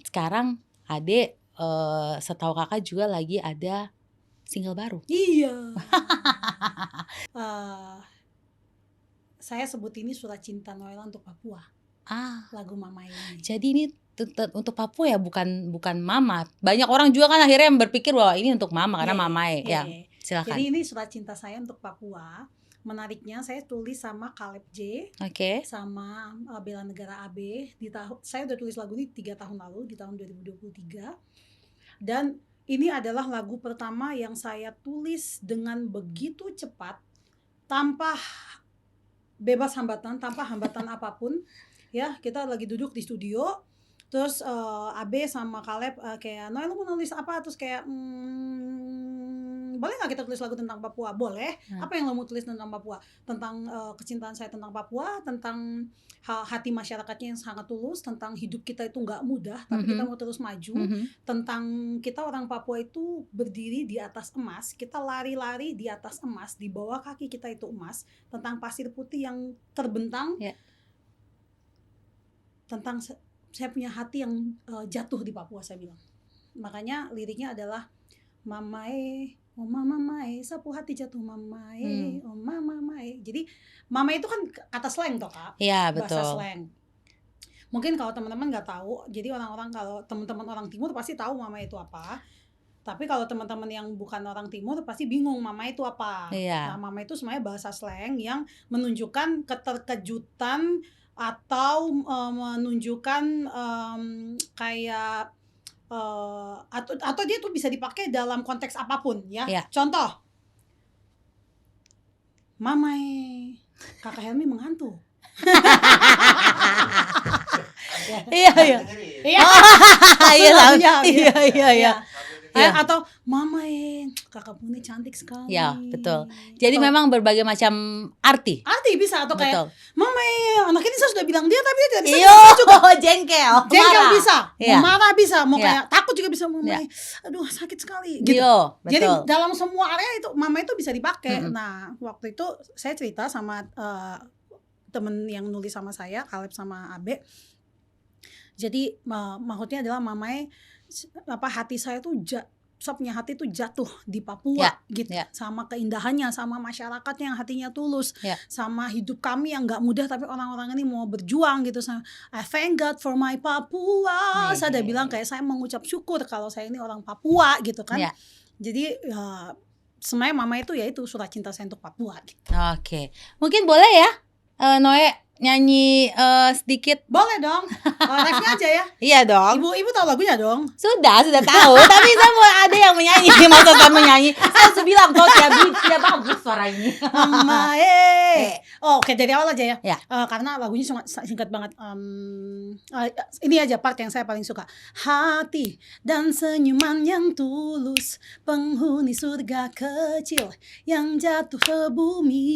[SPEAKER 2] sekarang Ade, setahu Kakak juga lagi ada single baru.
[SPEAKER 1] Iya. Saya sebut ini Surat Cinta Noela untuk Papua. Lagu Mama ini.
[SPEAKER 2] Jadi ini untuk Papua ya, bukan Mama. Banyak orang juga kan akhirnya yang berpikir bahwa ini untuk Mama karena Mamae. Ya, silakan.
[SPEAKER 1] Jadi ini surat cinta saya untuk Papua. Menariknya saya tulis sama Caleb J, sama Bela Negara AB saya udah tulis lagu ini 3 tahun lalu di tahun 2023. Dan ini adalah lagu pertama yang saya tulis dengan begitu cepat, tanpa bebas hambatan, tanpa hambatan apapun. Ya, kita lagi duduk di studio, terus Abe sama Caleb kayak, Noel lu mau nulis apa? Terus kayak, boleh gak kita tulis lagu tentang Papua? Boleh. Apa yang lo mau tulis tentang Papua? Tentang kecintaan saya tentang Papua, tentang hati masyarakatnya yang sangat tulus, tentang hidup kita itu gak mudah, tapi kita mau terus maju, tentang kita orang Papua itu berdiri di atas emas, kita lari-lari di atas emas, di bawah kaki kita itu emas, tentang pasir putih yang terbentang, tentang saya punya hati yang jatuh di Papua, saya bilang. makanya liriknya adalah mamae, oh mama mae, sapu hati jatuh mamae, oh mama mae. Jadi mama itu kan kata slang toh Kak,
[SPEAKER 2] Iya,
[SPEAKER 1] bahasa
[SPEAKER 2] betul.
[SPEAKER 1] slang. Mungkin kalau teman-teman nggak tahu, jadi orang-orang kalau teman-teman orang timur pasti tahu mama itu apa. Tapi kalau teman-teman yang bukan orang timur pasti bingung mama itu apa.
[SPEAKER 2] Iya.
[SPEAKER 1] Nah, mama itu sebenarnya bahasa slang yang menunjukkan keterkejutan atau menunjukkan kayak atau dia tuh bisa dipakai dalam konteks apapun ya.
[SPEAKER 2] Iya.
[SPEAKER 1] Contoh, Mamae, Kakak Helmi mengantuk.
[SPEAKER 2] Iya, iya.
[SPEAKER 1] Iya.
[SPEAKER 2] Iya,
[SPEAKER 1] Lagunya,
[SPEAKER 2] iya, iya, iya. Iya.
[SPEAKER 1] Atau Mamae, Kakak Puni cantik sekali.
[SPEAKER 2] Ya, betul. Jadi
[SPEAKER 1] Atau-
[SPEAKER 2] memang berbagai macam arti.
[SPEAKER 1] arti bisa atau kayak
[SPEAKER 2] Betul.
[SPEAKER 1] Mamae, anak ini saya sudah bilang dia tapi dia tidak bisa.
[SPEAKER 2] Iyo, jengkel.
[SPEAKER 1] Jengkel
[SPEAKER 2] marah.
[SPEAKER 1] bisa,
[SPEAKER 2] Iya.
[SPEAKER 1] mau marah bisa, mau
[SPEAKER 2] Iya.
[SPEAKER 1] kayak takut juga bisa Mamae. Aduh, sakit sekali gitu.
[SPEAKER 2] Iyo,
[SPEAKER 1] Jadi
[SPEAKER 2] betul.
[SPEAKER 1] dalam semua area itu mama itu bisa dipakai.
[SPEAKER 2] Mm-mm.
[SPEAKER 1] Nah, waktu itu saya cerita sama temen yang nulis sama saya, Kaleb sama Abe. Jadi maksudnya adalah mamae hati saya tuh saya punya hati tuh jatuh di Papua
[SPEAKER 2] Ya,
[SPEAKER 1] gitu,
[SPEAKER 2] ya.
[SPEAKER 1] sama keindahannya, sama masyarakatnya yang hatinya tulus,
[SPEAKER 2] Ya.
[SPEAKER 1] sama hidup kami yang nggak mudah tapi orang-orang ini mau berjuang gitu. Sama I thank God for my Papua. Saya udah bilang kayak saya mengucap syukur kalau saya ini orang Papua gitu kan.
[SPEAKER 2] Ya.
[SPEAKER 1] Jadi sebenarnya mama itu ya itu surat cinta saya untuk Papua gitu.
[SPEAKER 2] Oke. Mungkin boleh ya, Noe nyanyi sedikit.
[SPEAKER 1] Boleh dong, refnya aja ya.
[SPEAKER 2] Iya dong.
[SPEAKER 1] Ibu tahu lagunya dong.
[SPEAKER 2] Sudah tahu. Tapi saya mau ada yang menyanyi. Maksud saya menyanyi. Saya harus bilang kok tidak bagus suara ini.
[SPEAKER 1] Mama oke, dari awal aja ya.
[SPEAKER 2] Ya.
[SPEAKER 1] Karena lagunya singkat banget. Ini aja part yang saya paling suka. Hati dan senyuman yang tulus, penghuni surga kecil yang jatuh ke bumi.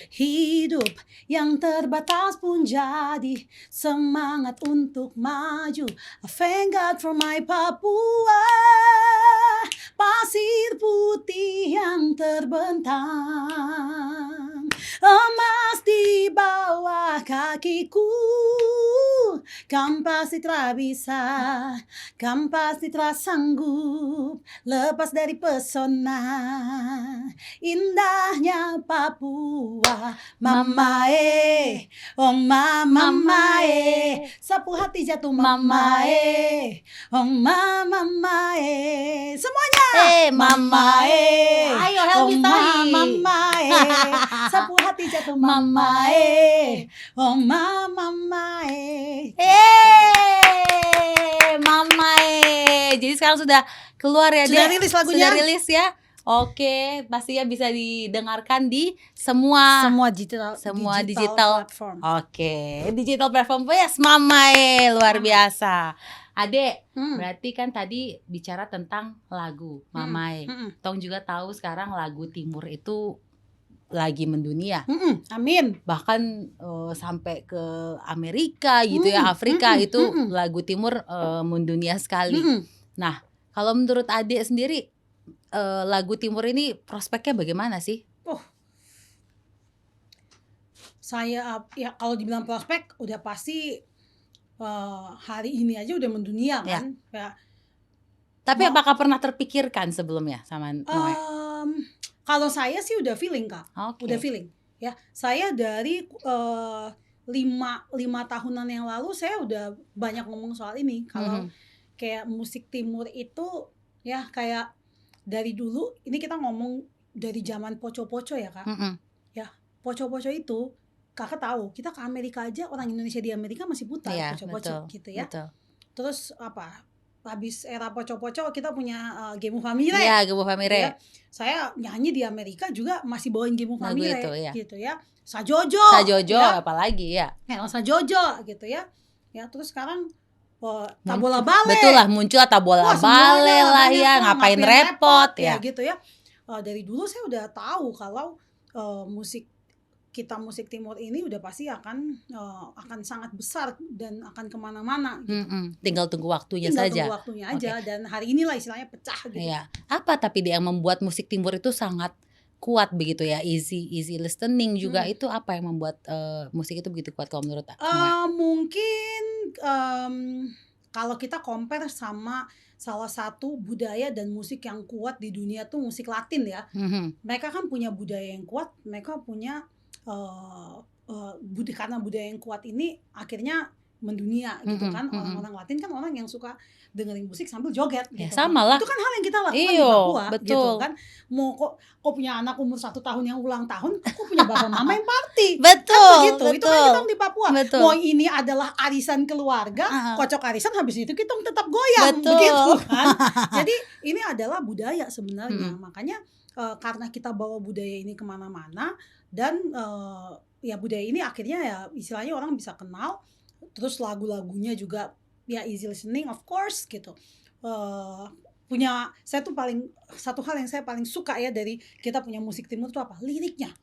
[SPEAKER 1] Hidup yang terbatas pun jadi semangat untuk maju. I thank God for my Papua. Pasir putih yang terbentang, emas di bawah kakiku. Kam pasti telah bisa, kam pasti telah sanggup lepas dari pesona indahnya Papua. Mamae, oh mamae, sapu hati jatuh mamae, oh mamae. Semuanya. Mamae,
[SPEAKER 2] Ayo Helmi Tohi.
[SPEAKER 1] Mamae, sapu hati jatuh mamae, oh mamae.
[SPEAKER 2] Mamae. Jadi sekarang sudah keluar ya,
[SPEAKER 1] Sudah
[SPEAKER 2] Dek?
[SPEAKER 1] rilis lagunya?
[SPEAKER 2] Sudah rilis ya. Oke, pastinya bisa didengarkan di semua digital
[SPEAKER 1] platform.
[SPEAKER 2] Oke, digital platform. Yes, Mamae, luar biasa. Adek, berarti kan tadi bicara tentang lagu Mamae. Tong juga tahu sekarang lagu timur itu lagi mendunia.
[SPEAKER 1] Amin.
[SPEAKER 2] Bahkan sampai ke Amerika gitu ya, Afrika itu lagu timur mendunia sekali. Nah, kalau menurut Adek sendiri lagu timur ini prospeknya bagaimana sih?
[SPEAKER 1] Saya ya kalau dibilang prospek udah pasti hari ini aja udah mendunia kan. Ya.
[SPEAKER 2] Tapi apakah pernah terpikirkan sebelumnya sama Noe?
[SPEAKER 1] Kalau saya sih udah feeling Kak.
[SPEAKER 2] Okay.
[SPEAKER 1] Udah feeling. Ya, saya dari 5 tahunan yang lalu saya udah banyak ngomong soal ini. Kalau kayak musik timur itu ya kayak dari dulu ini kita ngomong dari zaman poco-poco ya Kak. Ya, poco-poco itu Kakak tahu, kita ke Amerika aja, orang Indonesia di Amerika masih putar poco-poco gitu ya.
[SPEAKER 2] Betul.
[SPEAKER 1] Terus habis era poco-poco kita punya Gemu Famire.
[SPEAKER 2] Iya, Gemu Famire.
[SPEAKER 1] Ya, saya nyanyi di Amerika juga masih bawain Gemu Famire
[SPEAKER 2] itu, ya.
[SPEAKER 1] gitu ya. Sajojo
[SPEAKER 2] ya? Apalagi ya.
[SPEAKER 1] Sajojo gitu ya. Ya, terus sekarang Tabola Bale.
[SPEAKER 2] Betul lah, muncul Tabola Bale lah ya, ngapain repot ya.
[SPEAKER 1] Gitu ya. Dari dulu saya udah tahu kalau musik timur ini udah pasti akan sangat besar dan akan kemana-mana gitu.
[SPEAKER 2] Tinggal tunggu waktunya saja.
[SPEAKER 1] Tunggu waktunya aja. Dan hari inilah istilahnya pecah gitu.
[SPEAKER 2] Iya. Apa tapi yang membuat musik timur itu sangat kuat begitu ya, easy listening juga, itu apa yang membuat musik itu begitu kuat kalau menurut
[SPEAKER 1] mungkin kalau kita compare sama salah satu budaya dan musik yang kuat di dunia tuh musik Latin ya. Mereka kan punya budaya yang kuat, mereka punya karena budaya yang kuat ini akhirnya mendunia gitu kan. Orang-orang Latin kan orang yang suka dengerin musik sambil joget
[SPEAKER 2] Ya,
[SPEAKER 1] gitu.
[SPEAKER 2] sama lah.
[SPEAKER 1] Itu kan hal yang kita lakukan di
[SPEAKER 2] Iyo,
[SPEAKER 1] Papua gitu
[SPEAKER 2] betul.
[SPEAKER 1] kan. Mau kok punya anak umur 1 tahun yang ulang tahun, kok punya bapak mama yang party.
[SPEAKER 2] Betul,
[SPEAKER 1] Kan begitu. Itu kan
[SPEAKER 2] betul.
[SPEAKER 1] kita di Papua.
[SPEAKER 2] Betul.
[SPEAKER 1] Mau ini adalah arisan keluarga, kocok arisan habis itu kita tetap goyang
[SPEAKER 2] Betul.
[SPEAKER 1] begitu kan. Jadi ini adalah budaya sebenarnya. Makanya karena kita bawa budaya ini kemana-mana dan ya budaya ini akhirnya ya istilahnya orang bisa kenal, terus lagu-lagunya juga ya easy listening of course gitu. Saya tuh satu hal yang saya paling suka ya dari kita punya musik timur tuh apa? Liriknya.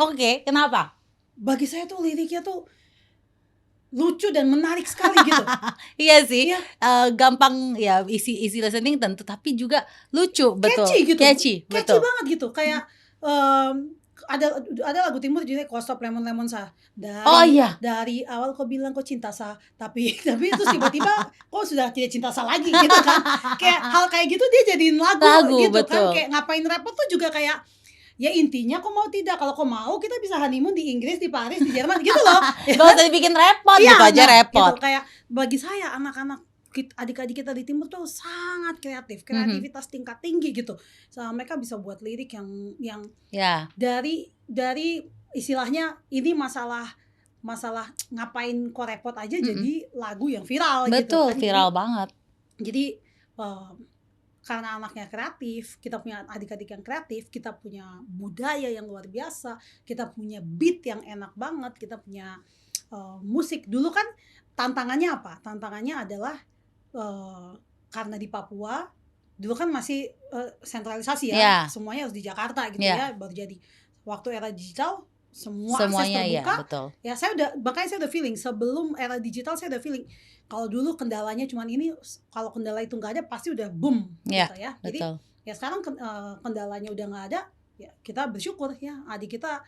[SPEAKER 2] Oke, kenapa?
[SPEAKER 1] Bagi saya tuh liriknya tuh lucu dan menarik sekali gitu.
[SPEAKER 2] Iya sih,
[SPEAKER 1] Iya.
[SPEAKER 2] gampang ya easy listening tentu, tapi juga lucu, betul.
[SPEAKER 1] Catchy gitu.
[SPEAKER 2] Catchy,
[SPEAKER 1] Catchy
[SPEAKER 2] betul.
[SPEAKER 1] banget gitu. Kayak ada lagu timur judulnya Kau Stop Lemon Lemon Sa. Dari awal kau bilang kau cinta Sa, tapi terus tiba-tiba kau sudah tidak cinta Sa lagi gitu kan. Kayak hal kayak gitu dia jadiin lagu gitu
[SPEAKER 2] betul.
[SPEAKER 1] kan. Kayak ngapain repot tuh juga kayak ya intinya kau mau tidak, kalau kau mau kita bisa honeymoon di Inggris, di Paris, di Jerman gitu loh.
[SPEAKER 2] Gak usah dibikin repot,
[SPEAKER 1] Iya,
[SPEAKER 2] gitu aja repot.
[SPEAKER 1] Gitu. Kayak bagi saya anak-anak adik-adik kita di timur tuh sangat kreativitas tingkat tinggi gitu. Mereka bisa buat lirik yang
[SPEAKER 2] Ya.
[SPEAKER 1] dari istilahnya ini masalah ngapain kok repot aja jadi lagu yang viral gitu
[SPEAKER 2] Betul,
[SPEAKER 1] kan.
[SPEAKER 2] viral banget.
[SPEAKER 1] Jadi karena anaknya kreatif, kita punya adik-adik yang kreatif, kita punya budaya yang luar biasa, kita punya beat yang enak banget, kita punya musik. Dulu kan tantangannya apa? Tantangannya adalah karena di Papua dulu kan masih sentralisasi ya, semuanya harus di Jakarta gitu ya, baru jadi. Waktu era digital semuanya akses terbuka.
[SPEAKER 2] Betul.
[SPEAKER 1] Ya makanya saya udah feeling sebelum era digital saya udah feeling kalau dulu kendalanya cuman ini, kalau kendala itu nggak ada pasti udah boom gitu ya. Jadi ya sekarang kendalanya udah nggak ada, ya kita bersyukur ya adik kita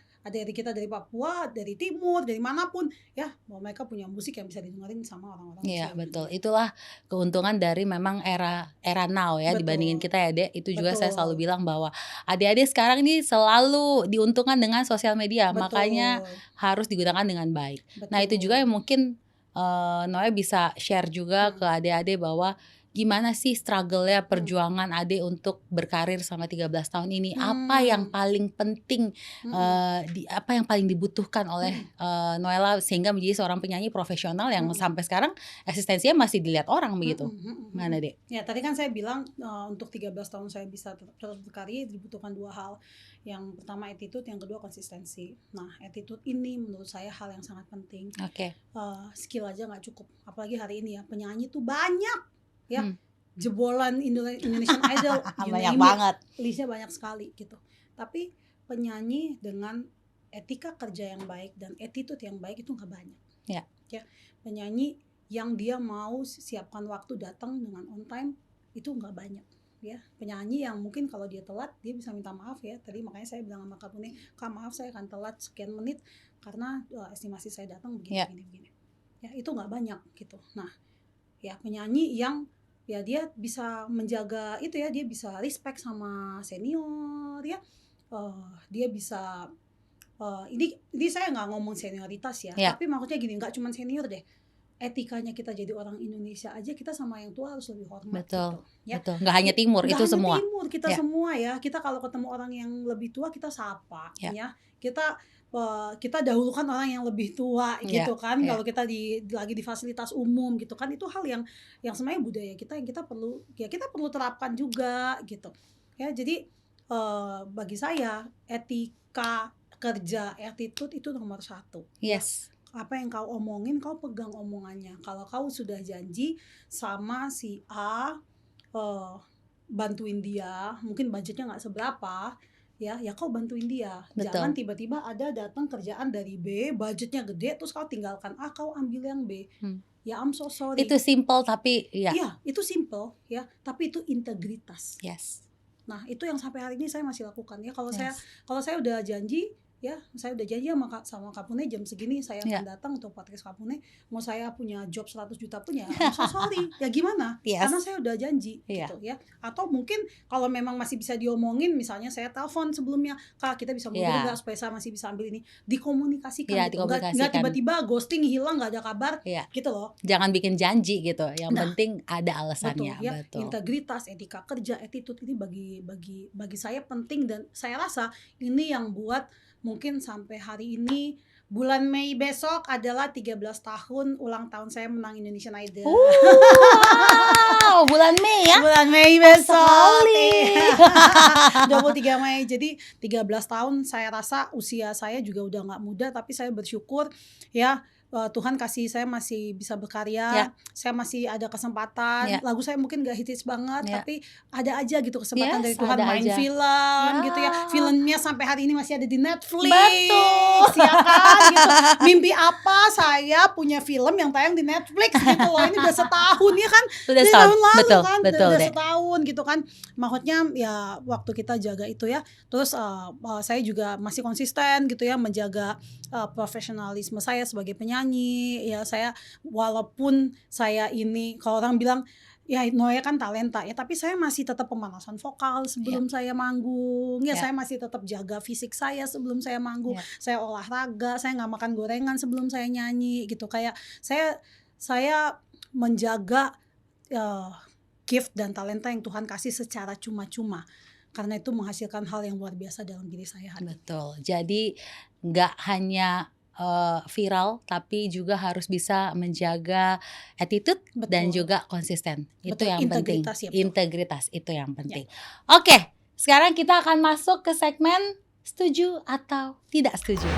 [SPEAKER 1] dari Papua, dari timur, dari manapun ya, bahwa mereka punya musik yang bisa didengerin sama orang-orang.
[SPEAKER 2] Iya, betul. Itulah keuntungan dari memang era now ya, dibandingin kita ya, Dek. Itu juga saya selalu bilang bahwa adik-adik sekarang ini selalu diuntungkan dengan sosial media, makanya harus digunakan dengan baik. Nah, itu juga yang mungkin Noe bisa share juga ke adik-adik bahwa gimana sih struggle-nya perjuangan adik untuk berkarir selama 13 tahun ini, apa yang paling penting, apa yang paling dibutuhkan oleh Noella sehingga menjadi seorang penyanyi profesional yang sampai sekarang eksistensinya masih dilihat orang begitu. Mana Dek?
[SPEAKER 1] Ya tadi kan saya bilang untuk 13 tahun saya bisa terus berkarir dibutuhkan 2 hal. Yang pertama attitude, yang kedua konsistensi. Nah attitude ini menurut saya hal yang sangat penting. Skill aja gak cukup, apalagi hari ini ya penyanyi tuh banyak ya, jebolan Indonesian Idol
[SPEAKER 2] banyak banget,
[SPEAKER 1] listnya banyak sekali gitu. Tapi penyanyi dengan etika kerja yang baik dan attitude yang baik itu nggak banyak. Ya, penyanyi yang dia mau siapkan waktu datang dengan on time itu nggak banyak. Ya, penyanyi yang mungkin kalau dia telat dia bisa minta maaf ya. Tadi makanya saya bilang sama Kak Puni, Kak maaf saya akan telat sekian menit karena estimasi saya datang begini. Ya itu nggak banyak gitu. Nah ya penyanyi yang ya dia bisa menjaga itu ya, dia bisa respect sama senior ya, dia bisa ini saya nggak ngomong senioritas ya, tapi maksudnya gini, nggak cuma senior deh, etikanya kita jadi orang Indonesia aja kita sama yang tua harus lebih hormat.
[SPEAKER 2] Betul,
[SPEAKER 1] gitu ya.
[SPEAKER 2] Betul. Nggak hanya timur,
[SPEAKER 1] nggak
[SPEAKER 2] itu
[SPEAKER 1] hanya
[SPEAKER 2] semua
[SPEAKER 1] timur, kita semua ya, kita kalau ketemu orang yang lebih tua kita sapa ya, kita dahulukan orang yang lebih tua gitu kan. Kalau kita lagi di fasilitas umum gitu kan, itu hal yang sebenarnya budaya kita yang kita perlu terapkan juga gitu ya. Jadi bagi saya etika kerja, attitude itu nomor 1.
[SPEAKER 2] Yes.
[SPEAKER 1] Apa yang kau omongin kau pegang omongannya. Kalau kau sudah janji sama si A bantuin dia, mungkin budgetnya nggak seberapa ya kau bantuin dia.
[SPEAKER 2] Betul.
[SPEAKER 1] Jangan tiba-tiba ada datang kerjaan dari B, budgetnya gede, terus kau tinggalkan A, kau ambil yang B. Ya I'm so sorry.
[SPEAKER 2] Itu simple tapi
[SPEAKER 1] Iya, itu simple ya, tapi itu integritas.
[SPEAKER 2] Yes.
[SPEAKER 1] Nah, itu yang sampai hari ini saya masih lakukan ya. Kalau saya udah janji ya saya udah janji sama Kak Pune jam segini saya akan datang untuk podcast Kak Pune. Mau saya punya job 100 juta pun ya so sorry. Ya gimana? Karena saya udah janji gitu ya. Atau mungkin kalau memang masih bisa diomongin, misalnya saya telepon sebelumnya, Kak kita bisa ngobrol nggak supaya saya masih bisa ambil ini, dikomunikasikan gitu. Nggak tiba-tiba ghosting, hilang, nggak ada kabar gitu loh.
[SPEAKER 2] Jangan bikin janji gitu, yang penting ada alasannya.
[SPEAKER 1] Betul. Integritas, etika kerja, attitude ini bagi saya penting, dan saya rasa ini yang buat mungkin sampai hari ini bulan Mei besok adalah 13 tahun ulang tahun saya menang Indonesian Idol.
[SPEAKER 2] Wow, bulan Mei ya?
[SPEAKER 1] Bulan Mei besok. 23 Mei. Jadi 13 tahun, saya rasa usia saya juga udah gak muda, tapi saya bersyukur ya. Tuhan kasih saya masih bisa berkarya, saya masih ada kesempatan. Lagu saya mungkin gak hits banget, tapi ada aja gitu kesempatan dari Tuhan main film gitu ya. Filmnya sampai hari ini masih ada di Netflix.
[SPEAKER 2] Betul.
[SPEAKER 1] Ya kan gitu. Mimpi apa saya punya film yang tayang di Netflix gitu loh. Ini udah setahun ya kan.
[SPEAKER 2] Udah
[SPEAKER 1] tahun lalu
[SPEAKER 2] betul,
[SPEAKER 1] kan.
[SPEAKER 2] Betul,
[SPEAKER 1] udah setahun gitu kan. Maksudnya ya waktu kita jaga itu ya. Terus saya juga masih konsisten gitu ya menjaga profesionalisme saya sebagai penyanyi. Ya saya walaupun saya ini kalau orang bilang ya Noya kan talenta ya, tapi saya masih tetap pemanasan vokal sebelum saya manggung ya. Saya masih tetap jaga fisik saya sebelum saya manggung. Saya olahraga, saya nggak makan gorengan sebelum saya nyanyi gitu. Kayak saya menjaga gift dan talenta yang Tuhan kasih secara cuma-cuma, karena itu menghasilkan hal yang luar biasa dalam diri saya.
[SPEAKER 2] Betul. Jadi nggak hanya viral, tapi juga harus bisa menjaga attitude dan juga konsisten. Itu yang penting. Integritas itu yang penting. Oke, sekarang kita akan masuk ke segmen setuju atau tidak setuju.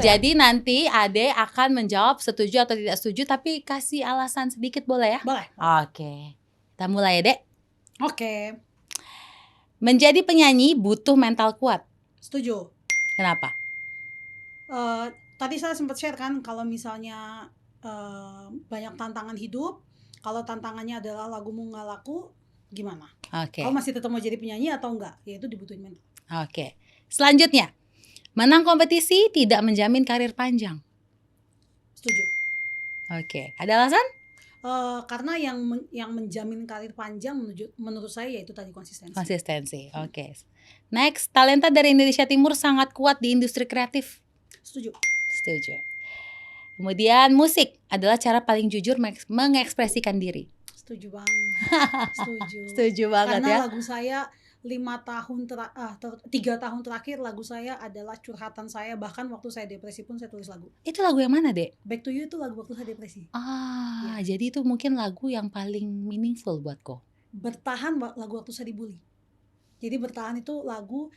[SPEAKER 2] Jadi nanti Ade akan menjawab setuju atau tidak setuju, tapi kasih alasan sedikit boleh ya?
[SPEAKER 1] Boleh.
[SPEAKER 2] Oke, kita mulai ya, Dek.
[SPEAKER 1] Oke.
[SPEAKER 2] Menjadi penyanyi butuh mental kuat.
[SPEAKER 1] Setuju.
[SPEAKER 2] Kenapa?
[SPEAKER 1] Tadi saya sempat share kan, kalau misalnya banyak tantangan hidup, kalau tantangannya adalah lagumu nggak laku, gimana? Kalau masih tetap mau jadi penyanyi atau enggak? Ya itu dibutuhin mental.
[SPEAKER 2] Oke. Selanjutnya, menang kompetisi tidak menjamin karir panjang.
[SPEAKER 1] Setuju.
[SPEAKER 2] Oke. Ada alasan?
[SPEAKER 1] Karena yang menjamin karir panjang menurut saya yaitu tadi konsistensi.
[SPEAKER 2] Oke. Next, talenta dari Indonesia Timur sangat kuat di industri kreatif.
[SPEAKER 1] Setuju.
[SPEAKER 2] Kemudian musik adalah cara paling jujur mengekspresikan diri.
[SPEAKER 1] Setuju banget.
[SPEAKER 2] Setuju banget.
[SPEAKER 1] Karena
[SPEAKER 2] ya.
[SPEAKER 1] Lagu saya 3 tahun terakhir lagu saya adalah curhatan saya. Bahkan waktu saya depresi pun saya tulis lagu.
[SPEAKER 2] Itu lagu yang mana, Dek?
[SPEAKER 1] Back to You itu lagu waktu saya depresi.
[SPEAKER 2] Jadi itu mungkin lagu yang paling meaningful buatku.
[SPEAKER 1] Bertahan lagu waktu saya dibully. Jadi bertahan itu lagu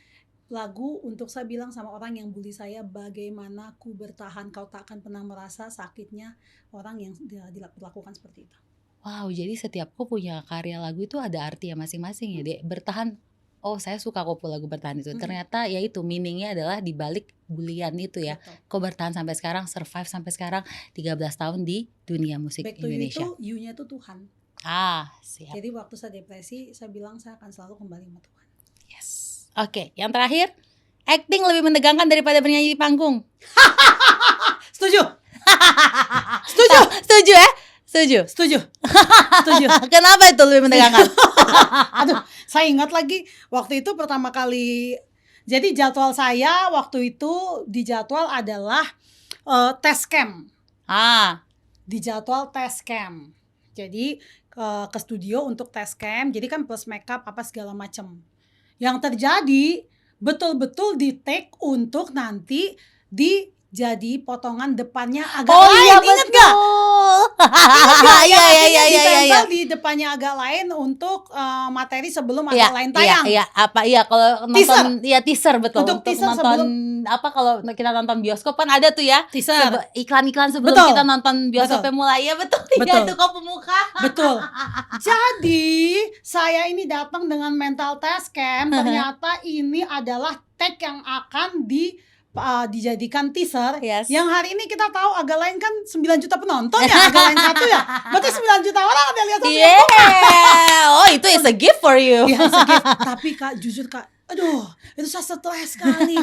[SPEAKER 1] untuk saya bilang sama orang yang bully saya, bagaimana ku bertahan, kau tak akan pernah merasa sakitnya orang yang dilakukan seperti itu.
[SPEAKER 2] Wow, jadi setiap kau punya karya lagu itu ada arti ya masing-masing ya, Dek. Bertahan, oh saya suka kok lagu bertahan itu. Ternyata ya itu meaningnya adalah dibalik bulian itu ya. Kau bertahan sampai sekarang, survive sampai sekarang 13 tahun di dunia musik Indonesia.
[SPEAKER 1] Back to You itu, you-nya itu Tuhan.
[SPEAKER 2] Siap.
[SPEAKER 1] Jadi waktu saya depresi, saya bilang saya akan selalu kembali sama Tuhan.
[SPEAKER 2] Yes. Oke, yang terakhir, acting lebih menegangkan daripada bernyanyi di panggung.
[SPEAKER 1] Setuju. Setuju.
[SPEAKER 2] Kenapa itu lebih menegangkan?
[SPEAKER 1] Aduh, saya ingat lagi waktu itu pertama kali. Jadi jadwal saya waktu itu dijadwal adalah tes camp. Dijadwal tes camp. Jadi ke studio untuk tes camp. Jadi kan plus makeup apa segala macam. Yang terjadi betul-betul di take untuk nanti jadi potongan depannya agak lain. Ingat gak? Iya. Di depannya agak lain untuk materi sebelum agak lain tayang.
[SPEAKER 2] Kalau nonton teaser betul.
[SPEAKER 1] Untuk teaser
[SPEAKER 2] nonton kalau kita nonton bioskop kan ada tuh ya.
[SPEAKER 1] Teaser.
[SPEAKER 2] Iklan-iklan sebelum kita nonton bioskopnya mulai. Ya betul. Iya itu kau pemuka.
[SPEAKER 1] Betul. Jadi saya ini datang dengan mental test camp. Ternyata ini adalah take yang akan dijadikan teaser. Yang hari ini kita tahu agak lain kan 9 juta penonton ya, agak lain 1 ya. Berarti 9 juta orang ada lihat satu.
[SPEAKER 2] Oh, itu is a gift for you.
[SPEAKER 1] Iya, is a gift. Tapi Kak, jujur Kak, Aduh, itu saya stres sekali.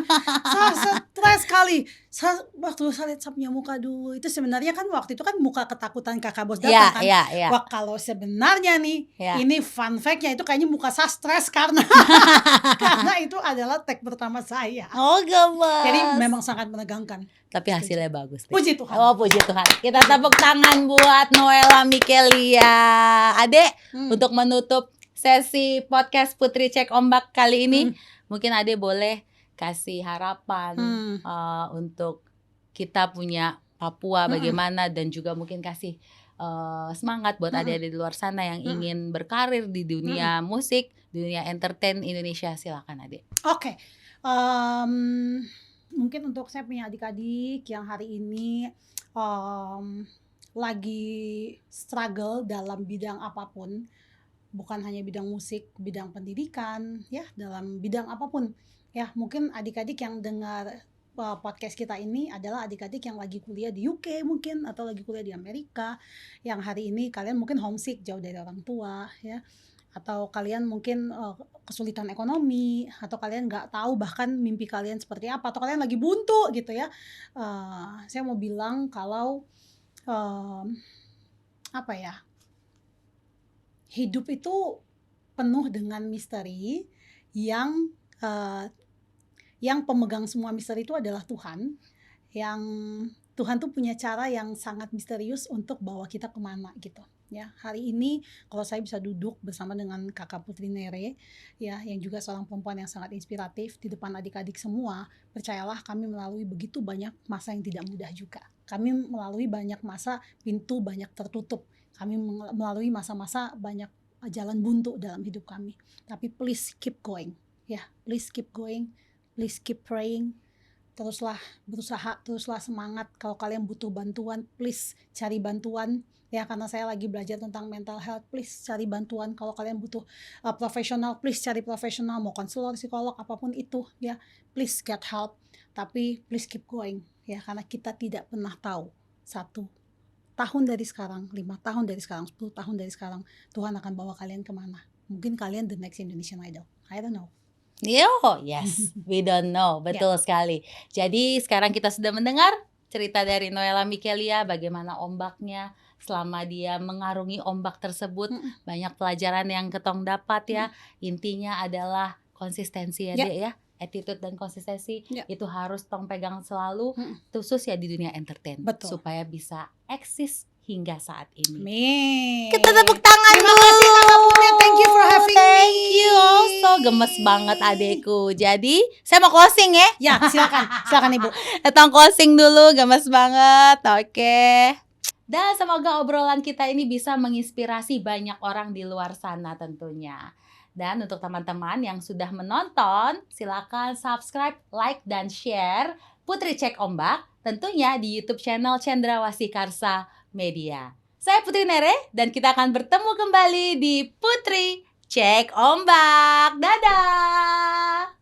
[SPEAKER 1] Waktu saya lihat saya punya muka dulu, itu sebenarnya kan waktu itu kan muka ketakutan kakak bos
[SPEAKER 2] Iya,
[SPEAKER 1] datang kan.
[SPEAKER 2] iya, iya.
[SPEAKER 1] Wah, kalau sebenarnya nih,
[SPEAKER 2] Ya.
[SPEAKER 1] ini fun fact-nya itu kayaknya muka saya stres karena itu adalah tag pertama saya.
[SPEAKER 2] Oh, gemes.
[SPEAKER 1] Jadi memang sangat menegangkan.
[SPEAKER 2] Tapi hasilnya bagus.
[SPEAKER 1] Puji Tuhan.
[SPEAKER 2] Oh, puji Tuhan. Kita tepuk tangan buat Noella Mikelia. Adek, untuk menutup sesi podcast Putri Cek Ombak kali ini, mungkin Ade boleh kasih harapan untuk kita punya Papua bagaimana, dan juga mungkin kasih semangat buat adik-adik di luar sana yang ingin berkarir di dunia musik, dunia entertain Indonesia. Silakan Ade.
[SPEAKER 1] Oke. Mungkin untuk saya punya adik-adik yang hari ini lagi struggle dalam bidang apapun, bukan hanya bidang musik, bidang pendidikan, ya, dalam bidang apapun. Ya, mungkin adik-adik yang dengar podcast kita ini adalah adik-adik yang lagi kuliah di UK mungkin, atau lagi kuliah di Amerika, yang hari ini kalian mungkin homesick, jauh dari orang tua, ya, atau kalian mungkin kesulitan ekonomi, atau kalian nggak tahu bahkan mimpi kalian seperti apa, atau kalian lagi buntu gitu ya. Saya mau bilang kalau apa ya, hidup itu penuh dengan misteri yang pemegang semua misteri itu adalah Tuhan. Yang Tuhan tuh punya cara yang sangat misterius untuk bawa kita kemana gitu. Ya, hari ini kalau saya bisa duduk bersama dengan kakak Putri Nere, ya, yang juga seorang perempuan yang sangat inspiratif di depan adik-adik semua, percayalah kami melalui begitu banyak masa yang tidak mudah juga. Kami melalui banyak masa pintu banyak tertutup. Kami melalui masa-masa banyak jalan buntu dalam hidup kami. Tapi please keep going, ya, please keep going, please keep praying. Teruslah berusaha, teruslah semangat. Kalau kalian butuh bantuan, please cari bantuan. Ya, karena saya lagi belajar tentang mental health, please cari bantuan. Kalau kalian butuh profesional, please cari profesional, mau konselor, psikolog, apapun itu, ya, please get help. Tapi please keep going, ya, karena kita tidak pernah tahu 1 tahun dari sekarang, 5 tahun dari sekarang, 10 tahun dari sekarang, Tuhan akan bawa kalian kemana. Mungkin kalian the next Indonesian Idol, I don't know.
[SPEAKER 2] Yes, we don't know. Betul sekali. Jadi sekarang kita sudah mendengar cerita dari Noella Mikelia, bagaimana ombaknya selama dia mengarungi ombak tersebut. Banyak pelajaran yang ketong dapat ya. Intinya adalah konsistensi ya, Dek ya. Attitude dan konsistensi itu harus tong pegang selalu, khusus ya di dunia entertain.
[SPEAKER 1] Betul.
[SPEAKER 2] Supaya bisa eksis hingga saat ini.
[SPEAKER 1] Amin.
[SPEAKER 2] Kita tepuk tangan
[SPEAKER 1] Terima kasih Kakak Putri, thank you for having me.
[SPEAKER 2] Thank you also, gemes banget adekku. Jadi saya mau closing ya.
[SPEAKER 1] Ya, silakan Ibu.
[SPEAKER 2] Datang closing dulu, gemes banget. Oke. Dan semoga obrolan kita ini bisa menginspirasi banyak orang di luar sana tentunya. Dan untuk teman-teman yang sudah menonton, silakan subscribe, like, dan share Putri Cek Ombak tentunya di YouTube channel Cendrawasih Karsa Media. Saya Putri Nere dan kita akan bertemu kembali di Putri Cek Ombak. Dadah!